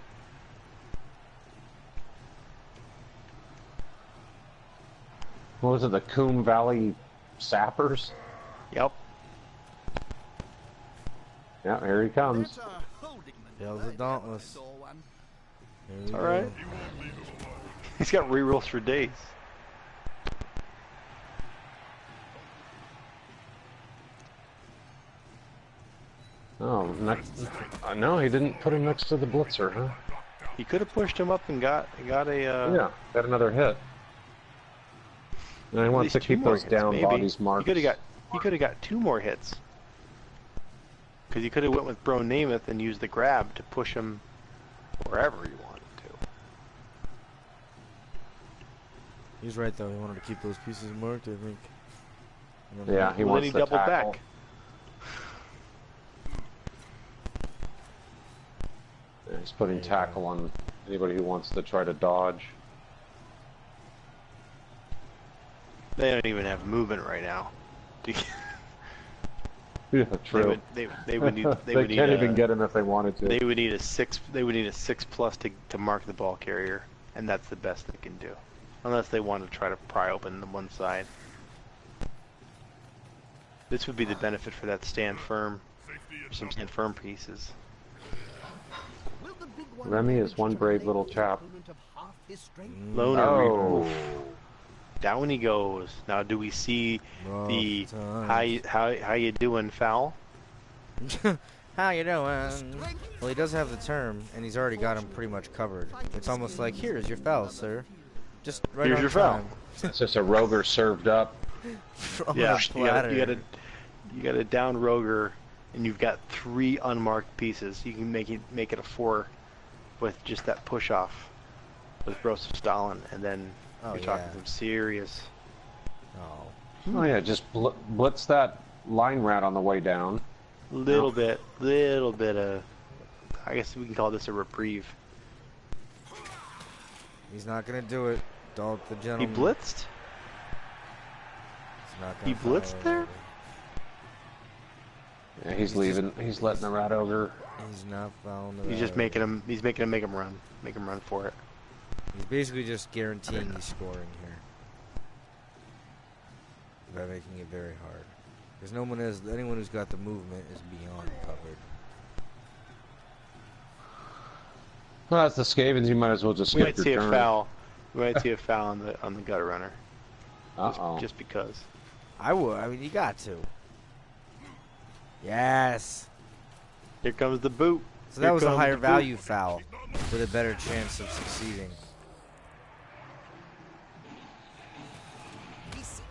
What was it, the Coombe Valley Sappers? Yep. Yeah, here he comes. That's a holding Hails maneuver. the Dauntless. Door one. There we Alright. go. He's got rerolls for days. Oh, no, he didn't put him next to the Blitzer, huh? He could have pushed him up and got a Yeah, got another hit. And I at want least to two keep more those hits, down maybe. bodies marked. He could have got 2 more hits. Because he could have went with Bro Namath and used the grab to push him wherever he wanted to. He's right though. He wanted to keep those pieces marked, I think. Yeah, he Well, wants then he to doubled tackle. back. Yeah, he's putting tackle on anybody who wants to try to dodge. They don't even have movement right now. Yeah, true. They would need. They They would need can't a, even get him if they wanted to. They would need a 6. They would need a 6+ to mark the ball carrier, and that's the best they can do, unless they want to try to pry open the one side. This would be the benefit for that stand firm, some stand firm pieces. Will the big one Remy is manage one to brave make little the chap. opponent of half his strength? Loner. Oh. Oof. Down he goes. Now, do we see the how you doing foul? How you doing? Well, he does have the term, and he's already got him pretty much covered. It's almost like, here's your foul, sir. Just right Here's on your foul. time. It's just a Roger served up. On Yeah, a platter. you got a down Roger, and you've got 3 unmarked pieces. You can make it a 4 with just that push off with Broseph Stalin, and then Oh, you're talking yeah. some serious. Oh. Oh yeah, just blitz that line rat on the way down. Little bit of. I guess we can call this a reprieve. He's not gonna do it. Don't the He gentleman. blitzed. He's not He gonna blitzed follow there? it. Yeah, he's leaving. He's letting the rat ogre. He's not following the He's just right. making him. He's making him make him run. Make him run for it. He's basically just guaranteeing he's scoring here. By making it very hard. Because anyone who's got the movement is beyond covered. Well, that's the Skavens. You might as well just We skip might see your a turn. foul. We might see a foul on the gutter runner. Uh-oh. Just because. I would. I mean, you got to. Yes. Here comes the boot. So that Here was a comes higher the boot. value foul with a better chance of succeeding. He seems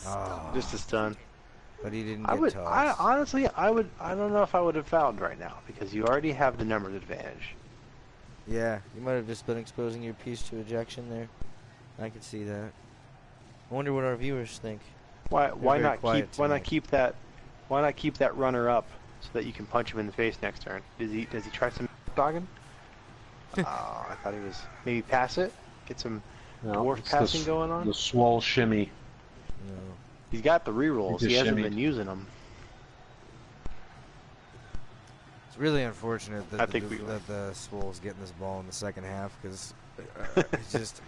a little Oh, stunned. Just a stun. but he didn't I get would. tossed. Honestly, I don't know if I would have fouled right now because you already have the numbers advantage. Yeah, you might have just been exposing your piece to ejection there. I could see that. I wonder what our viewers think. Why very not quiet keep that runner up so that you can punch him in the face next turn? Does he try some dogging? I thought he was maybe pass it, get some dwarf it's passing going on. The swole shimmy. No. He's got the rerolls. He He just hasn't shimmied. been using them. It's really unfortunate that I think we that the Swole's getting this ball in the second half because it's just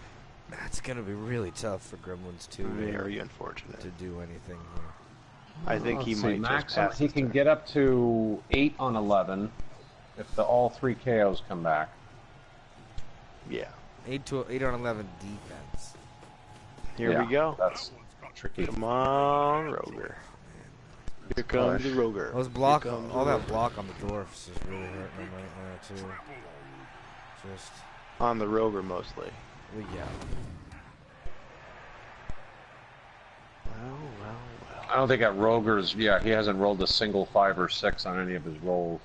that's gonna be really tough for Gremlins to Very unfortunate. to do anything here. I think he Let's see, might just maximum, pass. he this can turn. get up to 8 on 11 if all 3 KOs come back. Yeah. 8 on 11 defense. Here Yeah, we go. That's tricky. Come on, Roger. Here comes the Roger. Those block, Here comes all the that Roger. block on the dwarfs is really hurting him right now too. Just, On the Roger mostly. well, yeah. Well. I don't think at Roger's, yeah, he hasn't rolled a single 5 or 6 on any of his rolls.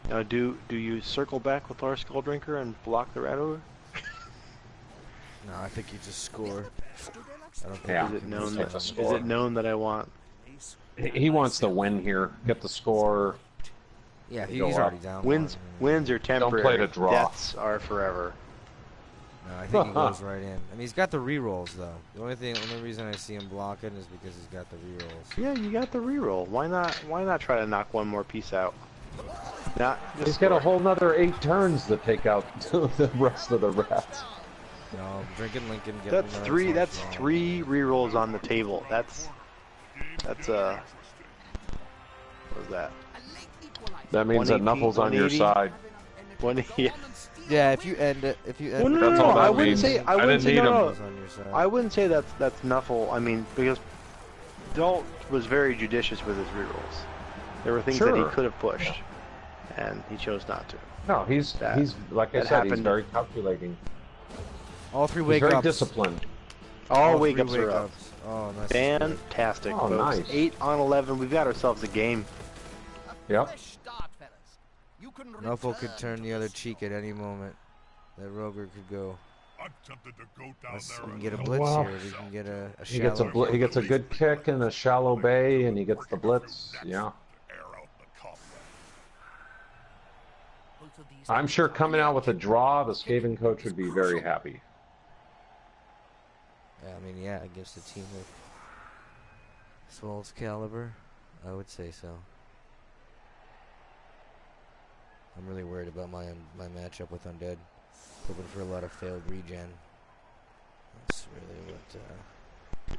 Now, do you circle back with our Skulldrinker and block the rat over? No, I think you just score. I don't think Yeah. you Is it can known just take that the have- score. is it known that I want? He wants to win here, get the score. Yeah, Go he's up. already down. Wins one. are temporary. play to draw. Deaths are forever. No, I think he goes right in. I mean, he's got the rerolls though. The only reason I see him blocking is because he's got the rerolls. Yeah, you got the reroll. Why not? Why not try to knock one more piece out? Not. He's got a whole nother 8 turns to take out the rest of the rats. No, drinking Lincoln. That's three. That's 3 rerolls on the table. That's what was that? That means that Knuckles on your side. Yeah, if you end it, Well, no, I wouldn't say. I wouldn't say no. I would wouldn't say that's Knuffle. I mean, because Dalt was very judicious with his rerolls. There were things that he could have pushed, and he chose not to. No, he's like I said, he's very calculating. All 3 He's wake-ups. very disciplined. All wake-ups are up. Oh, that's Fantastic, oh, folks. nice. 8 on 11. We've got ourselves a game. Yep. Knuffle could turn the other cheek at any moment. That Roger could go. I'm tempted to go down We there can get a and blitz Wow. here. We can get a He gets shallow. he gets a good kick in a shallow bay, and he gets the blitz. Yeah. air out the cobweb. I'm sure coming out with a draw, the Skaven coach would be very happy. Yeah, I mean, yeah, against a team with Swole's caliber, I would say so. I'm really worried about my matchup with Undead. Hoping for a lot of failed regen. That's really what.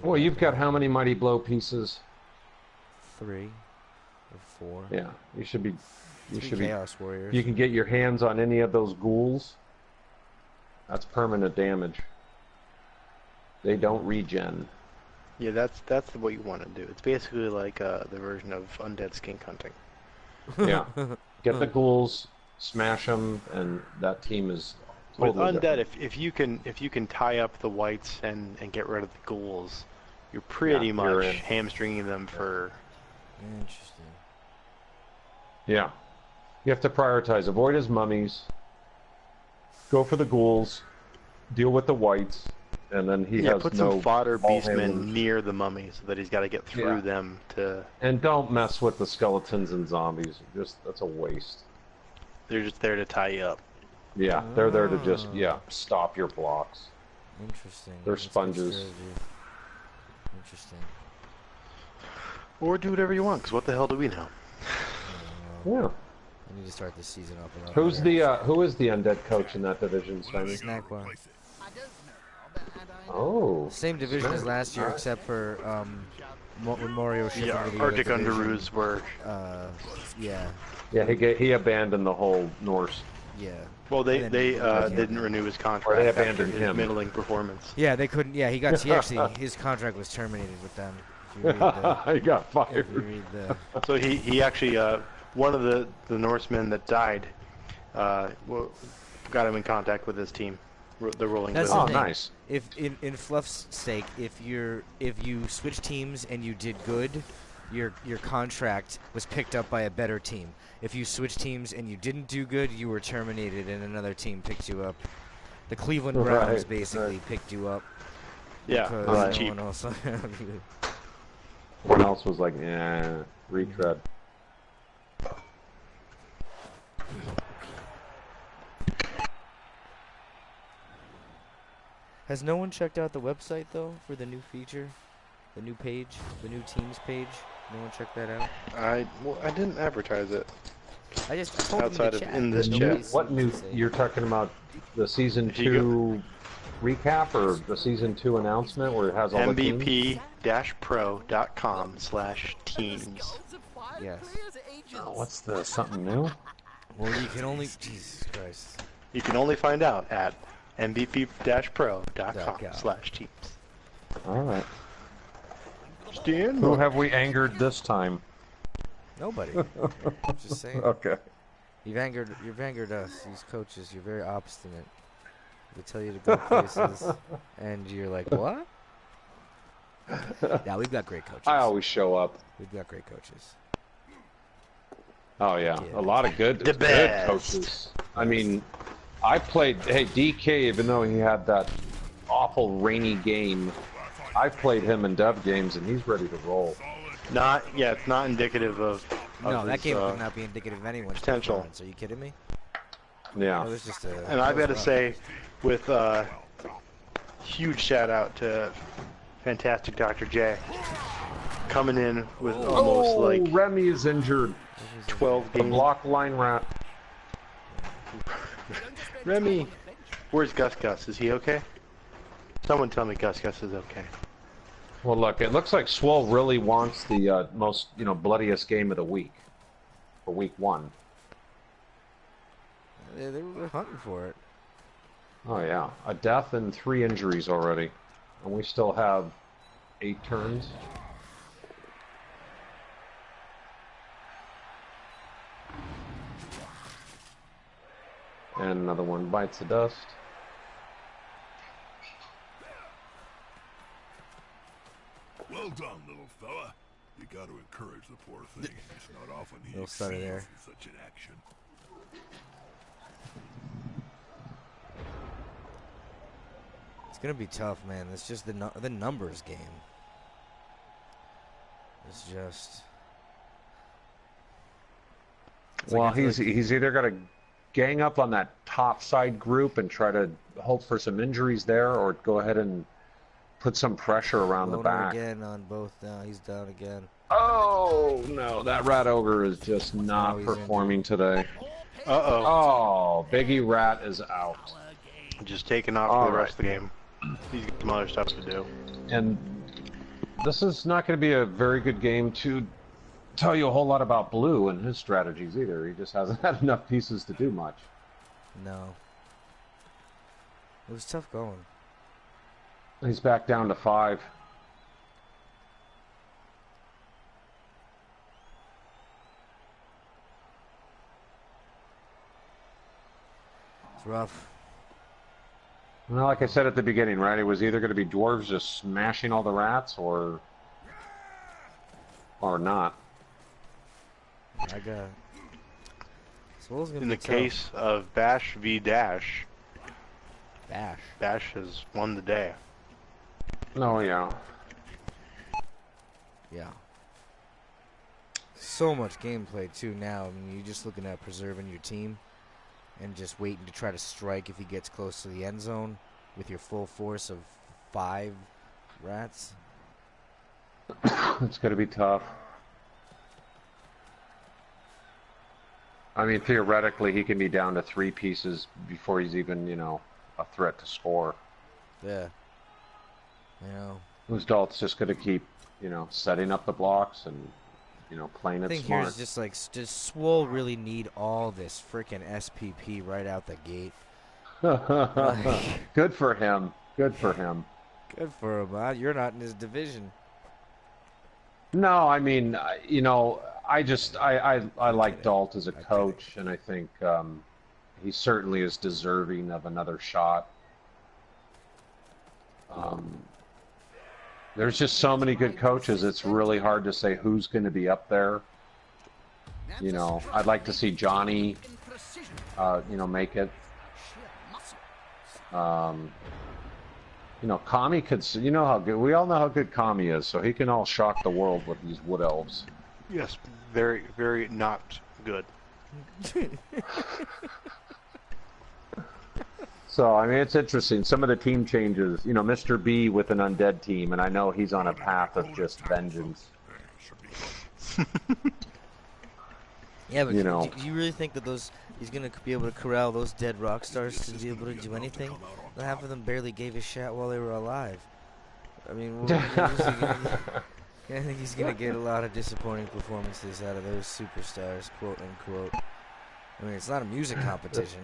Well, you've got how many Mighty Blow pieces? 3 or 4. Yeah, you should be. You 3 should Chaos Warriors. You can get your hands on any of those ghouls. That's permanent damage. They don't regen. Yeah, that's what you want to do. It's basically like the version of Undead Skink Hunting. Yeah. Get the ghouls, smash them, and that team is totally With Undead, different. if you can tie up the whites and get rid of the ghouls, you're pretty you're much in. hamstringing them for. Interesting. Yeah. You have to prioritize. Avoid his mummies. Go for the ghouls. Deal with the whites. And then he has put no some fodder ball beastmen handlers. near the mummies so that he's got to get through Yeah. them to. And don't mess with the skeletons and zombies. That's a waste. They're just there to tie you up. Yeah, they're there to just stop your blocks. Interesting. They're That's good sponges. strategy. Interesting. Or do whatever you want, because what the hell do we know? Yeah. I need to start the season off. a lot Who is better. the undead coach in that division, Simon? Snack bar. Oh. Same division as last year, except for when Mario shifted Yeah, to the Arctic other division. Underoos were. Yeah, Yeah, he abandoned the whole Norse. yeah. Well, they And then- didn't renew his contract. Or they after abandoned his him. middling performance. Yeah, they couldn't. Yeah, he actually his contract was terminated with them. If you read the, He got if fired. you read the So he actually one of the Norsemen that died got him in contact with his team, the Rolling That's Wizards. the Oh, thing. nice. If in Fluff's sake, if you switch teams and you did good, your contract was picked up by a better team. If you switch teams and you didn't do good, you were terminated and another team picked you up. The Cleveland Browns Right, basically right. picked you up Yeah, because right. no Cheap. one else. Everyone else was like, retread. Has no one checked out the website though for the new feature, the new page, the new teams page? No one checked that out. I didn't advertise it. I just told Outside them of- in, in the this chat. chat. Nobody What seemed new? to say. You're talking about the season If you 2 recap or the season 2 announcement where it has all the teams? MVP-pro.com/teams. Yes. Oh, what's the something new? Well, you can only. Jesus Christ. You can only find out at MVP-pro.com/teams. All right. Stan, Who have we angered this time? Nobody. I'm just saying. Okay. You've angered us, these coaches. You're very obstinate. We tell you to go places, and you're like, what? Now we've got great coaches. I always show up. We've got great coaches. Oh yeah, Yeah. a lot of good best. coaches. I mean, I played. Hey, DK, even though he had that awful rainy game, I played him in dev games, and he's ready to roll. it's not indicative of No, that his, game would not be indicative of anyone's potential. performance. Are you kidding me? Yeah. It was just a. And I've got to say, with huge shout out to fantastic Dr. J, coming in with almost like Remy is injured. 12 The games. block line rat. Remy, where's Gus Gus? Is he okay? Someone tell me Gus Gus is okay. Well, look, it looks like Swole really wants the most, bloodiest game of the week for week 1. They were hunting for it. Oh yeah, a death and 3 injuries already, and we still have 8 turns. And another one bites the dust. Well done, little fella. You got to encourage the poor thing. It's not often he Little stutter there. excels in such an action. It's gonna be tough, man. It's just the numbers game. It's just. Well, he's either got to gang up on that top side group and try to hope for some injuries there, or go ahead and put some pressure around the back. Again on both now. He's down again. Oh no, that rat ogre is just not performing today. Uh-oh. Oh, Biggie Rat is out. Just taking off for the rest of the game. He's got some other stuff to do. And this is not going to be a very good game to tell you a whole lot about Blue and his strategies either. He just hasn't had enough pieces to do much. No. It was tough going. He's back down to 5. It's rough. Well, like I said at the beginning, right? It was either going to be dwarves just smashing all the rats, or not. I got. In the case of Bash v Dash, Bash has won the day. Oh yeah. Yeah. So much gameplay too now. I mean, you're just looking at preserving your team and just waiting to try to strike if he gets close to the end zone with your full force of 5 rats. It's going to be tough. I mean, theoretically, he can be down to 3 pieces before he's even, a threat to score. Yeah. Uzdalt's just going to keep, setting up the blocks and, playing it smart. I think here's just like, does Swole really need all this frickin' SPP right out the gate? Good for him. Good for him. Good for him. You're not in his division. No, I mean, I like Dalt as a coach, and I think he certainly is deserving of another shot. There's just so many good coaches, it's really hard to say who's going to be up there. I'd like to see Johnny, make it. Kami could, how good, we all know how good Kami is, so he can all shock the world with these wood elves. Yes, very, very not good. So, I mean, it's interesting. Some of the team changes, Mr. B with an undead team, and I know he's on a path of just vengeance. Yeah, but do you really think that he's going to be able to corral those dead rock stars to be able to do anything? Half of them barely gave a shot while they were alive. I mean, I think he's going to get a lot of disappointing performances out of those superstars, quote unquote. I mean, it's not a music competition.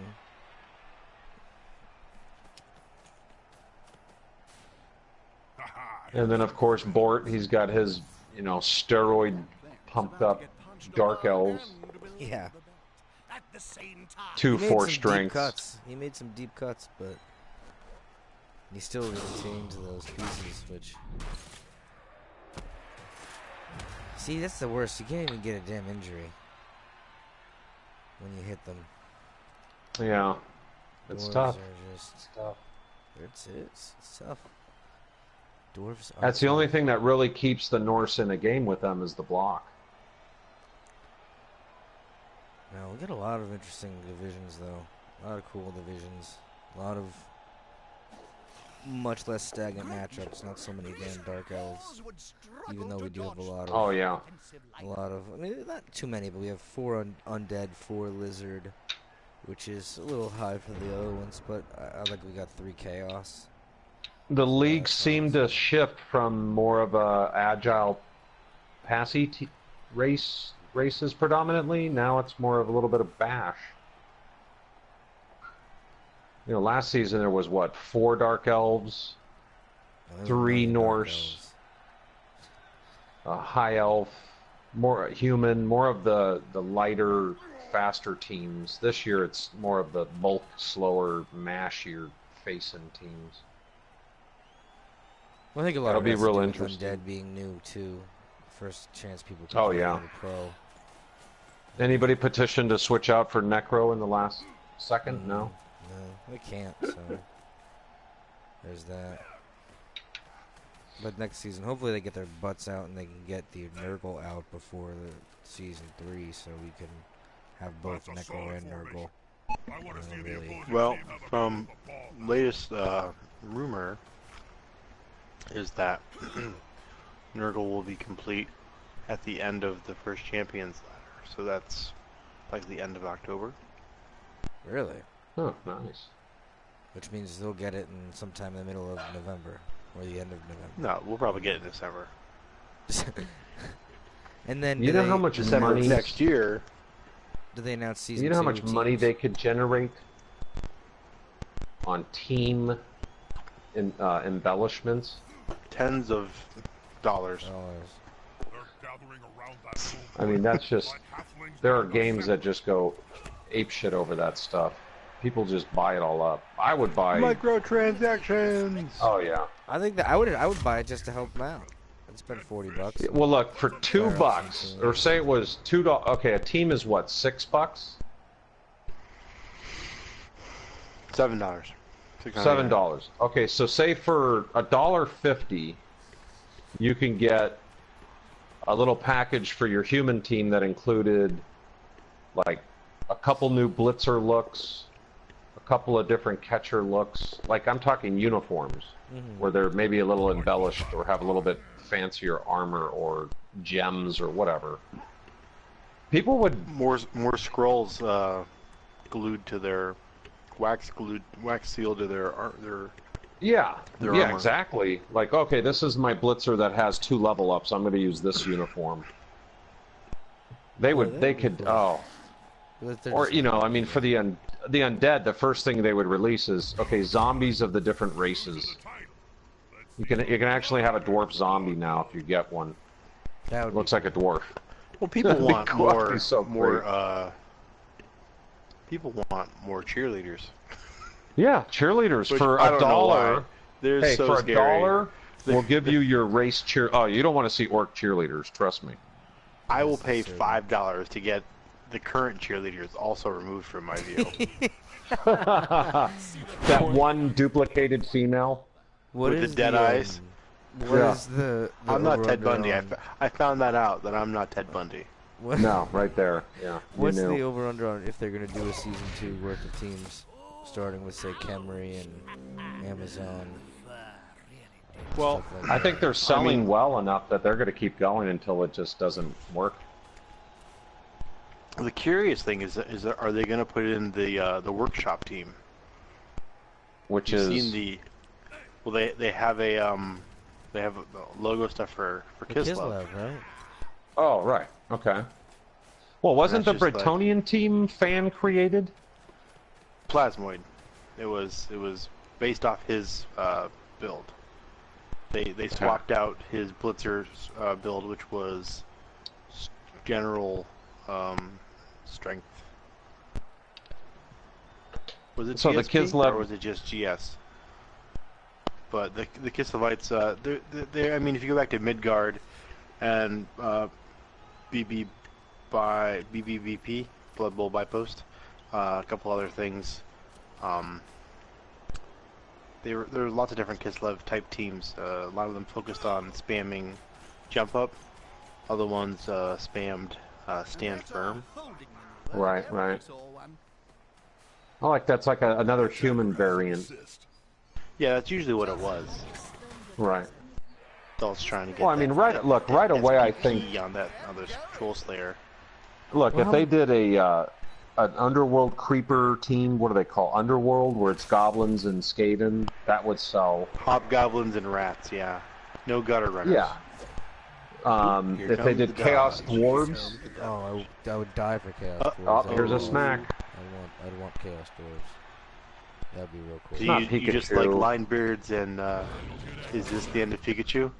And then, of course, Bort, he's got his, steroid pumped up dark elves. Yeah. 2 4 strengths. He made some deep cuts, but he still retains those pieces, which... See, that's the worst. You can't even get a damn injury when you hit them. Yeah. It's tough. It's tough. It's tough. Dwarves are That's the only thing that really keeps the Norse in a game with them is the block. Now, we get a lot of interesting divisions, though. A lot of cool divisions. A lot of much less stagnant matchups. Not so many damn Dark Elves. Even though we do have a lot of... Oh, yeah. A lot of... I mean, not too many, but we have 4 Undead, 4 Lizard, which is a little high for the other ones, but I like we got 3 Chaos. The league seemed to shift from more of a agile passy races predominantly. Now it's more of a little bit of bash. You know, last season there was what, 4 Dark Elves, 3 Norse, a High Elf, more human, more of the lighter, faster teams. This year it's more of the bulk, slower, mashier facing teams. Well, I think a lot That'll of be it has to real do with interesting. Undead being new too. First chance people can Oh, play yeah. on the Pro. Anybody petitioned to switch out for Necro in the last second? No? No, we can't, so there's that. But next season, hopefully they get their butts out and they can get the Nurgle out before the season 3, so we can have both Necro and Nurgle. Really. Well, from latest rumor is that Nurgle will be complete at the end of the first Champions ladder, so that's like the end of October. Really? Oh, nice. Which means they'll get it in sometime in the middle of November or the end of November. No, we'll probably get it in December. And then You know how much December money next year? do they announce season 2? You know how much money teams? they could generate on team embellishments? Tens of dollars. I mean, that's just... There are games that just go apeshit over that stuff. People just buy it all up. I would buy... Microtransactions! Oh, yeah. I think that I would buy it just to help them out. I'd spend $40. Well, look, for $2, or say it was $2... Okay, a team is what, $6? $7. $7. Okay, so say for $1.50, you can get a little package for your human team that included, like, a couple new blitzer looks, a couple of different catcher looks. Like, I'm talking uniforms, where they're maybe a little embellished or have a little bit fancier armor or gems or whatever. People would... More scrolls glued to their... wax sealed to their Yeah, their yeah, armor. exactly. Like, okay, this is my blitzer that has 2 level ups. I'm going to use this uniform. They could, oh. Or, you know, I mean, for the undead, the first thing they would release is, okay, zombies of the different races. You can actually have a dwarf zombie now if you get one. That Looks like a dwarf. Well, people That'd be want cool. That'd be so people want more cheerleaders. Yeah, cheerleaders Which for I don't know why. $1. They're Hey, so for scary. $1, we'll give you your race cheer. Oh, you don't want to see orc cheerleaders, trust me. I will pay $5 to get the current cheerleaders also removed from my view. That one duplicated female. What with is the dead eyes. What Yeah. is the I'm not Ted over-under Bundy. on- I found that out, that I'm not Ted Bundy. what- No, right there. Yeah. you What's knew. the over-under on if they're going to do a season 2 worth of teams, starting with, say, Camry and Amazon? Well, stuff like I that? think they're selling well enough that they're going to keep going until it just doesn't work. the curious thing is are they going to put in the workshop team? Which You've is seen the... Well, they have a they have logo stuff for The Kislev. Kislev, right? oh right, okay. Well, wasn't the That's just like- Bretonian team fan created? Plasmoid. It was based off his build. They swapped out his Blitzer's build, which was general strength. Was it So the GSP, Kislev- or was it just GS? But the Kislevites, they're I mean, if you go back to Midgard and BBVP, Blood Bowl Bypost, a couple other things. There were lots of different Kislev type teams. A lot of them focused on spamming jump up. Other ones spammed stand firm. Right, right. Oh, like that's like another human variant. Yeah, that's usually what it was. Right. Adults trying to get. Well, I mean, right away, I think on that other Troll Slayer. Look, Well, if they did an Underworld Creeper team, what do they call Underworld, where it's goblins and Skaven, that would sell. Hobgoblins and rats, yeah. No gutter runners. Yeah. Here If they comes did the Chaos dodge. Dwarves, Oh, I would die for Chaos Oh, Dwarves. oh, here's a snack. I'd want Chaos Dwarves. That'd be real cool. So Not you just Pikachu. like line beards and is this the end of Pikachu?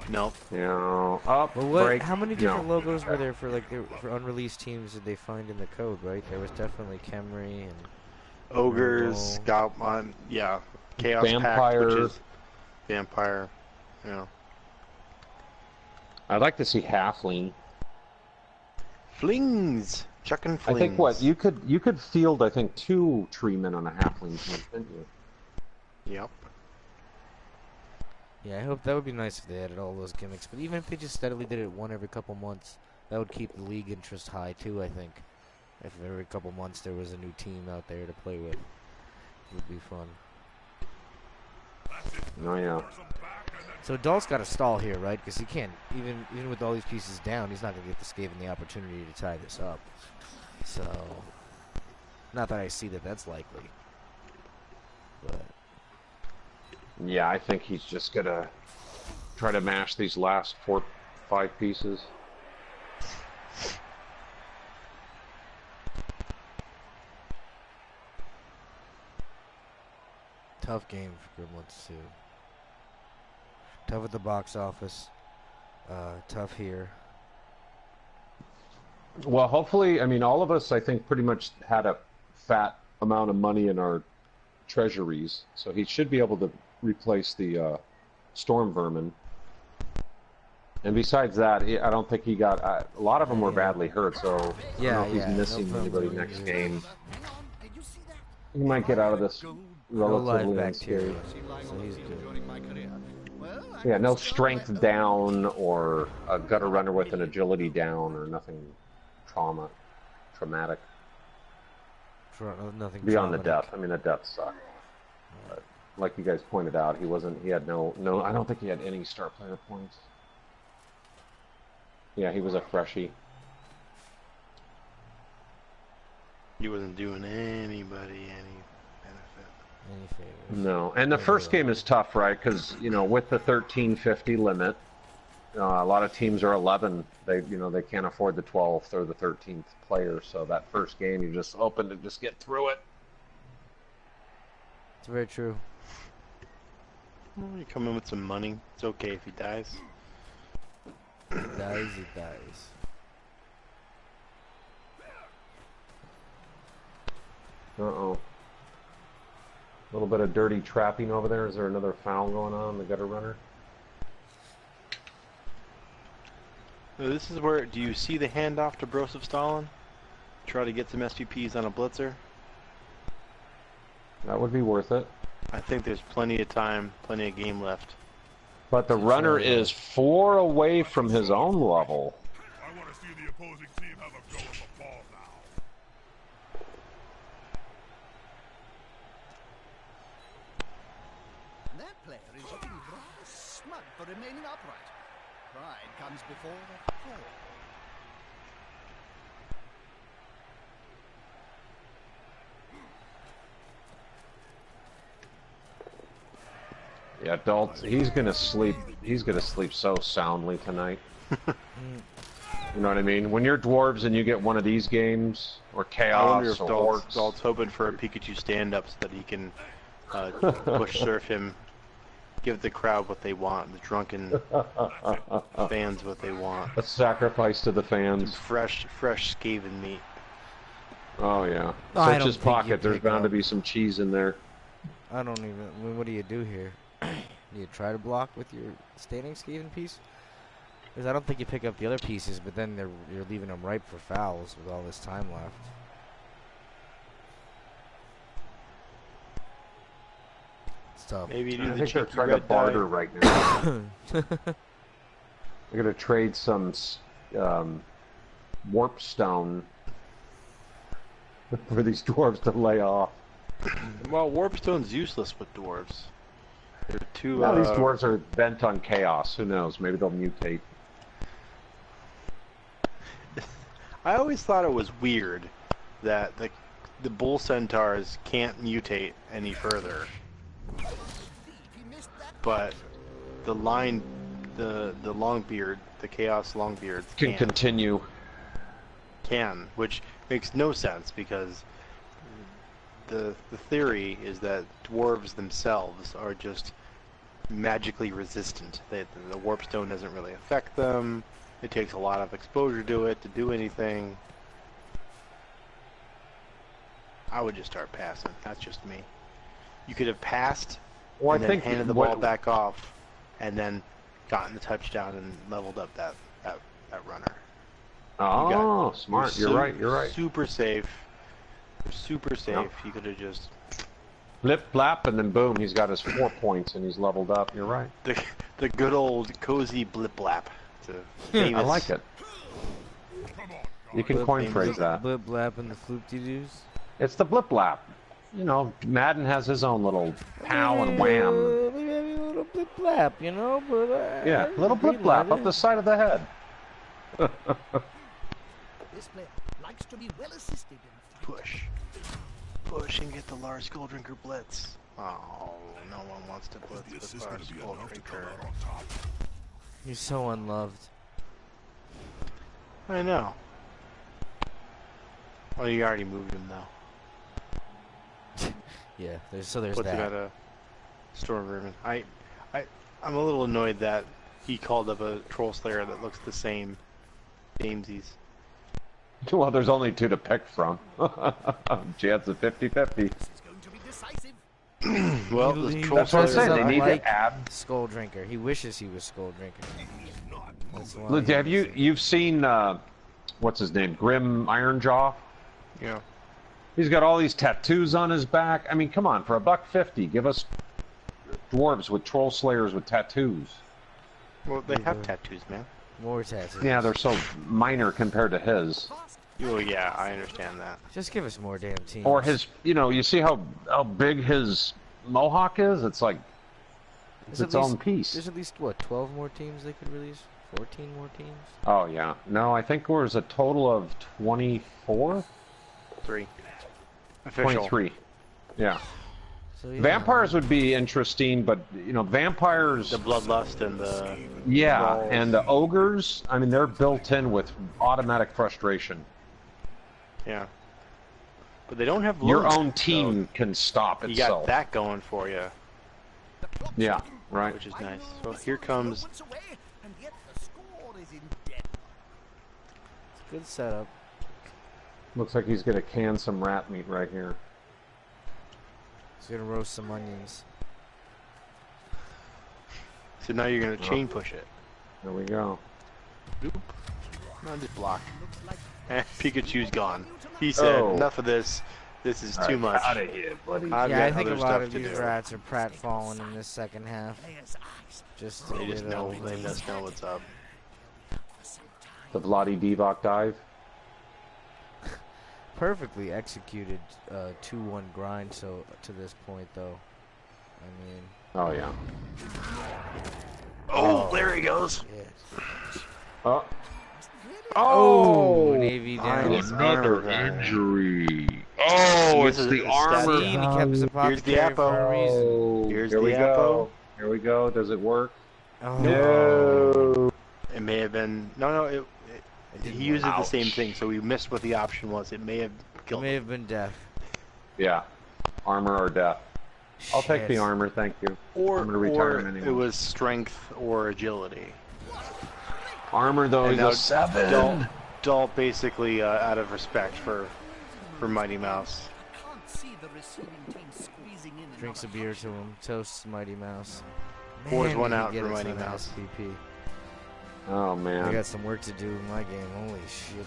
No. You know, up, Well, what? break. How many different no. logos were there for for unreleased teams did they find in the code? Right, there was definitely Khemri and Ogres, Goblin, yeah. Chaos Vampire. Pact, which is Vampire, yeah. I'd like to see Halfling. Flings! Chucking flings. I think what you could field 2 treemen on a Halfling team, couldn't you? Yep. yeah, I hope that would be nice if they added all those gimmicks. But even if they just steadily did it one every couple months, that would keep the league interest high too. I think if every couple months there was a new team out there to play with, it would be fun. Oh yeah. So Dalt's got to stall here, right? Because he can't, even with all these pieces down, he's not going to get the Skaven the opportunity to tie this up. So, not that I see that that's likely. But Yeah, I think he's just gonna try to mash these last 4, 5 pieces. tough game for Gremlins too. Tough at the box office. Tough here. Well, hopefully, I mean, all of us, I think, pretty much had a fat amount of money in our treasuries, so he should be able to replace the Storm Vermin. And besides that, I don't think he got. A lot of them were badly hurt, so I don't know if he's missing anybody next game. He might get out of this relatively live unscathed. bacteria, so he's good. Yeah, no strength down or a gutter runner with an agility down or nothing traumatic. Nothing Beyond the traumatic. death. I mean, the death sucked. But like you guys pointed out, he had no, I don't think he had any star player points. Yeah, he was a freshie. He wasn't doing anybody any benefit. Any favors? No, and the first game is tough, right? Because with the 1350 limit, a lot of teams are 11. They can't afford the 12th or the 13th player. So that first game, you're just hoping to just get through it. It's very true. Well, you come in with some money. It's okay if he dies. He dies. Uh-oh. A little bit of dirty trapping over there. Is there another foul going on the gutter runner? So this is where, do you see the handoff to Broseph Stalin? Try to get some SPPs on a blitzer? That would be worth it. I think there's plenty of time, plenty of game left. But the runner is 4 away from his own level. I want to see the opposing team have a go at the ball now. That player is looking rather smug for remaining upright. Pride comes before the fall. Yeah, Dalt, he's gonna sleep. He's gonna sleep so soundly tonight. You know what I mean? When you're dwarves and you get one of these games, or I wonder chaos, if or Dalt's hoping for a Pikachu stand-up so that he can push surf him, give the crowd what they want, the drunken fans what they want. a sacrifice to the fans. Fresh Skaven meat. Oh yeah. I Search don't his think you pocket. There's pick bound to up. be some cheese in there. I don't even. I mean, what do you do here? Do you try to block with your standing Skaven piece? Because I don't think you pick up the other pieces, but then you're leaving them ripe for fouls with all this time left. It's tough. Maybe you do I the think they're cheeky trying to red barter dye. right now. They're gonna trade some warp stone for these dwarves to lay off. Well, Warpstone's useless with dwarves. They're too. Now these dwarves are bent on chaos. Who knows? Maybe they'll mutate. I always thought it was weird that the bull centaurs can't mutate any further, but the longbeard, the chaos longbeards Can continue. Which makes no sense because the theory is that dwarves themselves are just magically resistant. The warpstone doesn't really affect them. It takes a lot of exposure to it to do anything. I would just start passing. That's just me. You could have passed and then handed the ball back off and then gotten the touchdown and leveled up that runner. Oh, smart. You're right. You're right. Super safe. Super safe. Yep. You could have just Blip, blap, and then boom, he's got his 4 points and he's leveled up. You're right. the good old cozy blip blap. I like it. You can coin phrase that. Blip blap and the floop-de-doos. It's the blip blap. You know, Madden has his own little pow and wham. Maybe a little blip blap, you know, but Yeah, little blip blap up the side of the head. This player likes to be well assisted in Push and get the large skull drinker blitz. Oh, no one wants to blitz The with assist large gonna be skull enough to drinker. come out on top. You're so unloved. I know. Well, you already moved him though. Yeah, there's Puts that. him at a storm room. I'm a little annoyed that he called up a troll slayer that looks the same. Jamesies. Well, there's only 2 to pick from. Chance of 50-50. This is going to be decisive. Well, He- this he troll That's what I'm slayer. saying. They need like to add. Skull Drinker. He wishes he was Skull Drinker. That's why Look, he have was- you've seen what's his name? Grim Ironjaw. Yeah. He's got all these tattoos on his back. I mean, come on, for $1.50, give us dwarves with troll slayers with tattoos. Well, they have tattoos, man. More tattoos. Yeah, they're so minor compared to his. Oh yeah, I understand that. Just give us more damn teams. Or his, you see how big his mohawk is? It's like it's There's its at own least- piece. There's at least, what, 12 more teams they could release? 14 more teams? Oh yeah, no, I think there's a total of 24, 3. Official. 23. Yeah. So, yeah. Vampires would be interesting, but vampires. The bloodlust and the Yeah, Thralls. and the ogres. I mean, they're built in with automatic frustration. Yeah. But they don't have Your loot, own team so can stop you itself. got that going for you, Yeah, right. which is nice. So here comes. Once away, and yet the score is in debt. Good setup. Looks like he's gonna can some rat meat right here. He's gonna roast some onions. So now you're gonna chain push it. There we go. Come on, just block. Looks like Pikachu's gone. He said, Oh. "Enough of this. This is too much. Out of here, buddy. I've Yeah, I got think a other lot stuff of to these do." rats are pratfalling in this second half. players' eyes. Just to They just get know. over They it. just know what's up. The Vladi Divac dive. Perfectly executed 2-1 grind so to this point, though. I mean, Oh yeah. Oh, there he goes. yeah. Oh. Oh, Navy down. Nice. Another injury. Oh, it's the armor. See, he kept his Here's the apothecary for a reason. Oh, Here's here the we Apo. go. Here we go. Does it work? Oh, No. It may have been. No. He used the same Ouch. thing, so we missed what the option was. It may have He killed may him. have been deaf. Yeah. Armor or death. I'll take the Shit. armor, thank you. Or, I'm gonna retire or him anyway. it was strength or agility. Armor though And is now a 7. Dalt basically, out of respect for Mighty Mouse. Can't see the receiving team squeezing in. and Drinks a not beer to him. Toasts Mighty Mouse. Pours Man, one did he out get for us Mighty on Mouse. SPP. Oh I man. got some work to do in my game. Holy shit.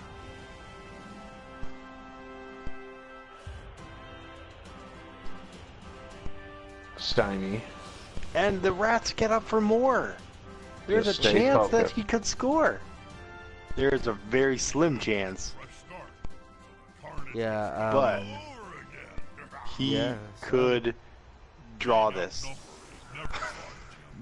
Stymie. And the rats get up for more. There's Just a stay chance that focused. he could score. There's a very slim chance. Fresh start. Carnage. Yeah. but he yeah, could draw this.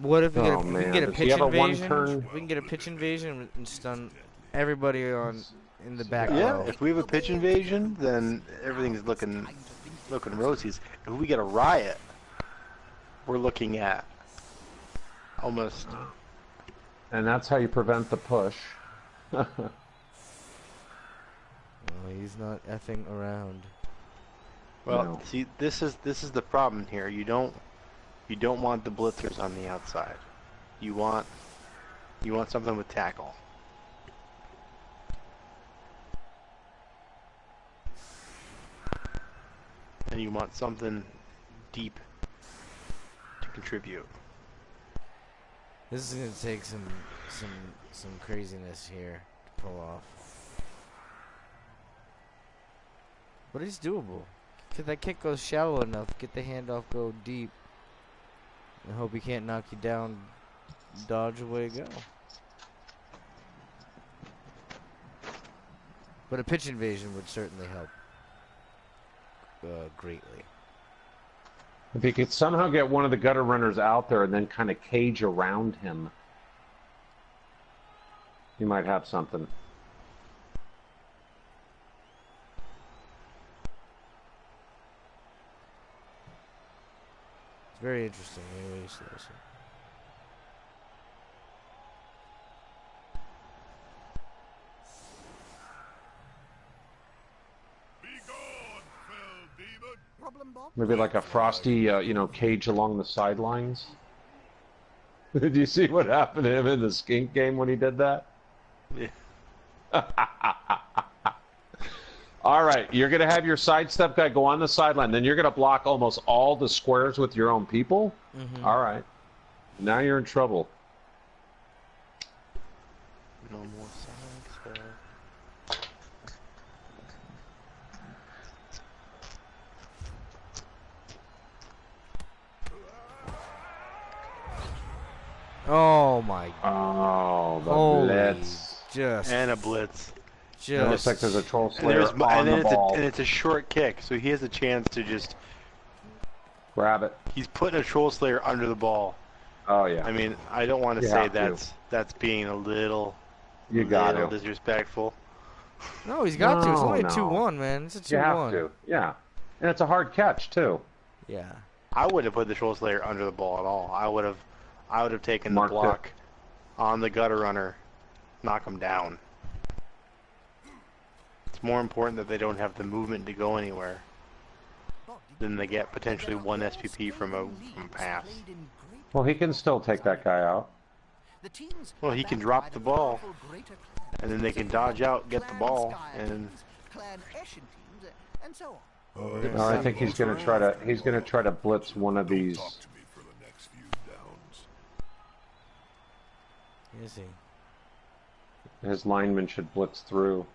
What if we get Oh, a, we can man. get a Does he pitch have a invasion? one-turn? We can get a pitch invasion and stun everybody on in the back Yeah, row. if we have a pitch invasion, then everything's looking rosy. If we get a riot, we're looking at almost. And that's how you prevent the push. Oh, he's not effing around. Well, No. see, this is the problem here. You don't want the blitzers on the outside. You want something with tackle. And you want something deep to contribute. This is gonna take some craziness here to pull off. But it's doable. If that kick goes shallow enough, get the handoff, go deep, and hope he can't knock you down, dodge away, go. But a pitch invasion would certainly help greatly. If he could somehow get one of the gutter runners out there and then kind of cage around him, he might have something. It's very interesting. Anyway, so listen. Maybe like a frosty, you know, cage along the sidelines. Did you see what happened to him in the skink game when he did that? Yeah. All right, you're going to have your sidestep guy go on the sideline. Then you're going to block almost all the squares with your own people? Mm-hmm. All right. Now you're in trouble. No more sidestep. Oh my Oh, the Holy blitz. just And a blitz. It looks just like there's a troll And, slayer on the ball. it's a short kick, so he has a chance to just. Grab it. He's putting a troll slayer under the ball. Oh, yeah. I mean, I don't want to You say have to. that's being a little You got little to. disrespectful. no, he's got to. It's No, only a no. 2-1, man. It's a 2-1. You have to. Yeah. And it's a hard catch, too. Yeah. I wouldn't have put the troll slayer under the ball at all. I would have taken Marked the block on the gutter runner, knock him down. It's more important that they don't have the movement to go anywhere than they get potentially one SPP from a pass. Well, he can still take that guy out. Well, he can drop the ball, and then they can dodge out, get the ball, and No, I think he's going to try to blitz one of these. Talk to me for the next few downs. Is he? His lineman should blitz through.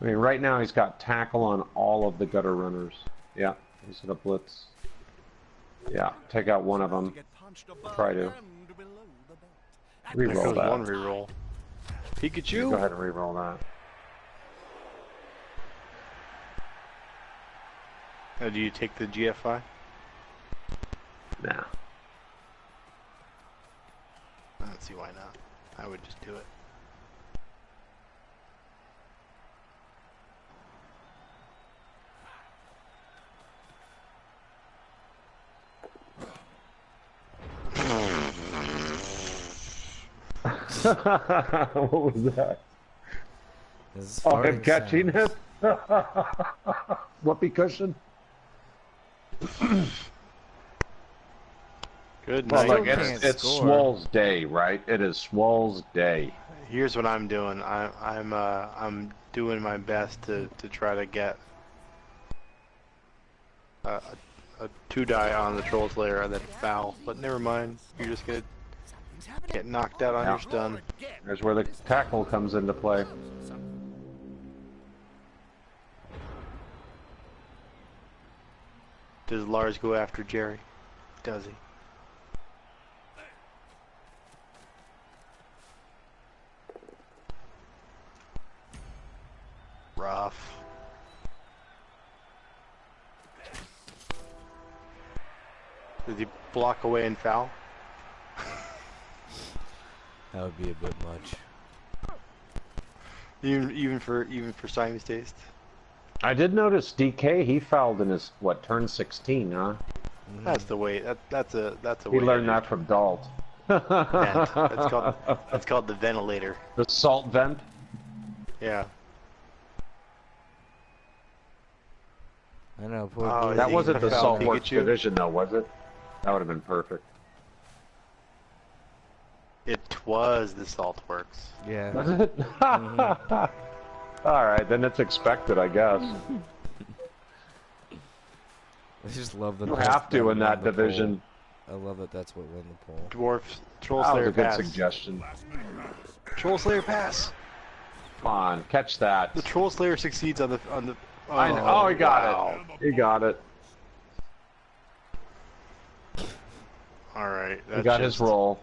I mean, right now he's got tackle on all of the gutter runners. Yeah, he's going to blitz. Yeah, take out one of them. Try to. there Reroll goes that. one reroll. Go Pikachu. ahead and reroll that. Do you take the GFI? Nah. I don't see why not. I would just do it. What was that? This is Oh, him farting catching sounds. it? Whoopee cushion? Good Well, night. look, can't it's score. Swole's day, right? It is Swole's day. Here's what I'm doing. I'm doing my best to try to get a 2-die on the Troll Slayer and then foul. But never mind. You're just gonna get knocked out on your stun. There's where the tackle comes into play. Does Lars go after Jerry? Does he? Rough. Does he block away and foul? That would be a bit much. Even for Simon's taste. I did notice DK. He fouled in his turn 16, huh? That's the way. That's a He way. learned that from Dalt. Vent. That's called the ventilator. The salt vent. Yeah. I know. Poor Oh, Blue. That wasn't the foul Saltworks Pikachu? division, though, was it? That would have been perfect. It was the Saltworks. Yeah. Was it? All right, then it's expected, I guess. I just love that. You have to in that division. I love that that's what won the poll. Dwarf Troll That was Slayer a good pass. suggestion. Troll Slayer pass. Come on, catch that. The Troll Slayer succeeds on the. I know. Oh, he got wow. it. He got it. All right. He got his roll.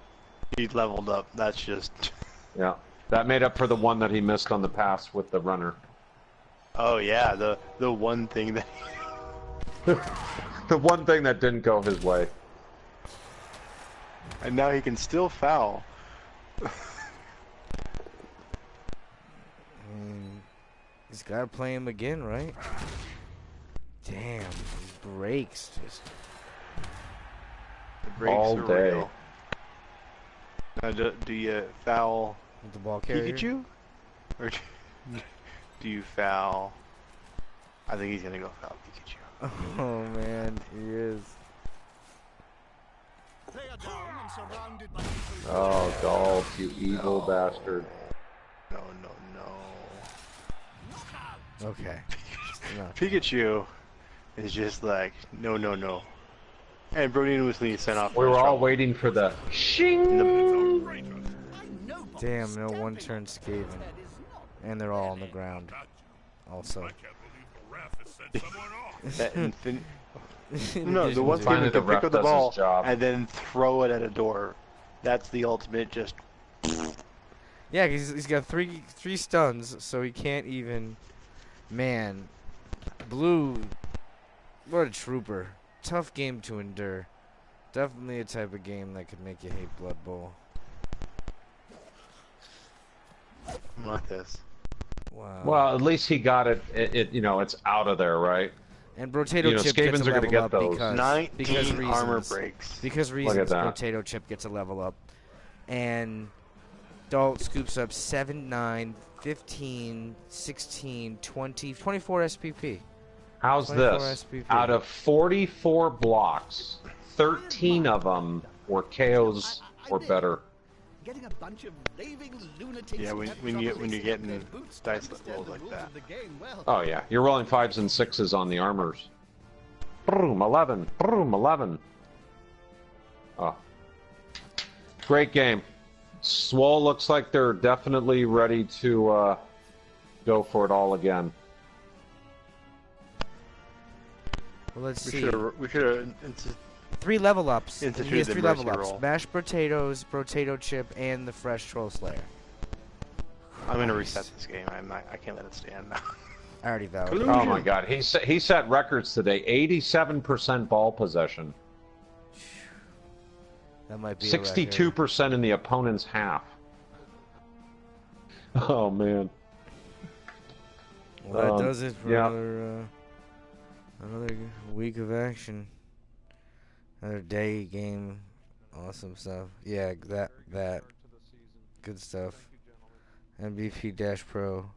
He leveled up. That's just. Yeah. That made up for the one that he missed on the pass with the runner. Oh yeah, the one thing that. The one thing that didn't go his way. And now he can still foul. He's got to play him again, right? Damn, these breaks just. The breaks All are day. real. Now, do you foul With the ball carrier. Pikachu? Or do you foul... I think he's gonna go foul Pikachu. Oh man, he is. They are down and surrounded by Oh, Dalt, you evil bastard. No. Okay. No. Pikachu is just like, no. And Brodino was being sent off. We were all waiting for the shing. Damn, no one turn Skaven. And they're all on the ground. Also. I can't believe the ref has sent someone off. No, the one Finally thing that the can pick ref up the does ball his job. and then throw it at a door. That's the ultimate just... Yeah, cause he's got three stuns, so he can't even. Man, Blue, what a trooper! Tough game to endure. Definitely a type of game that could make you hate Blood Bowl. Like this. Wow. Well, at least he got it. It's out of there, right? And Potato Chip Skavens gets a are gonna level get up those. because 19 armor reasons. breaks. Because at reasons, that. Potato Chip gets a level up. And Dalt scoops up 7, 9, 15, 16, 20, 24 SPP. How's 24 this? SPP. Out of 44 blocks, 13 of them were KOs or better. Getting a bunch of raving lunatics. Yeah, when you're getting dice rolls like that. Oh yeah, you're rolling 5s and 6s on the armors. Boom, 11. Boom, 11. Oh, great game. Swole looks like they're definitely ready to go for it all again. Well, let's We see. should have 3 level ups. He instituted has the 3 level mercy ups: roll. mashed potatoes, potato chip, and the fresh troll slayer. I'm gonna reset this game. I can't let it stand now. I already vowed. Oh my God, he set records today. 87% ball possession. That might be a record. 62% in the opponent's half. Oh man. Well, that does it for yeah. another week of action. Another day game. Awesome stuff. Yeah, that. Good stuff. MVP-pro.com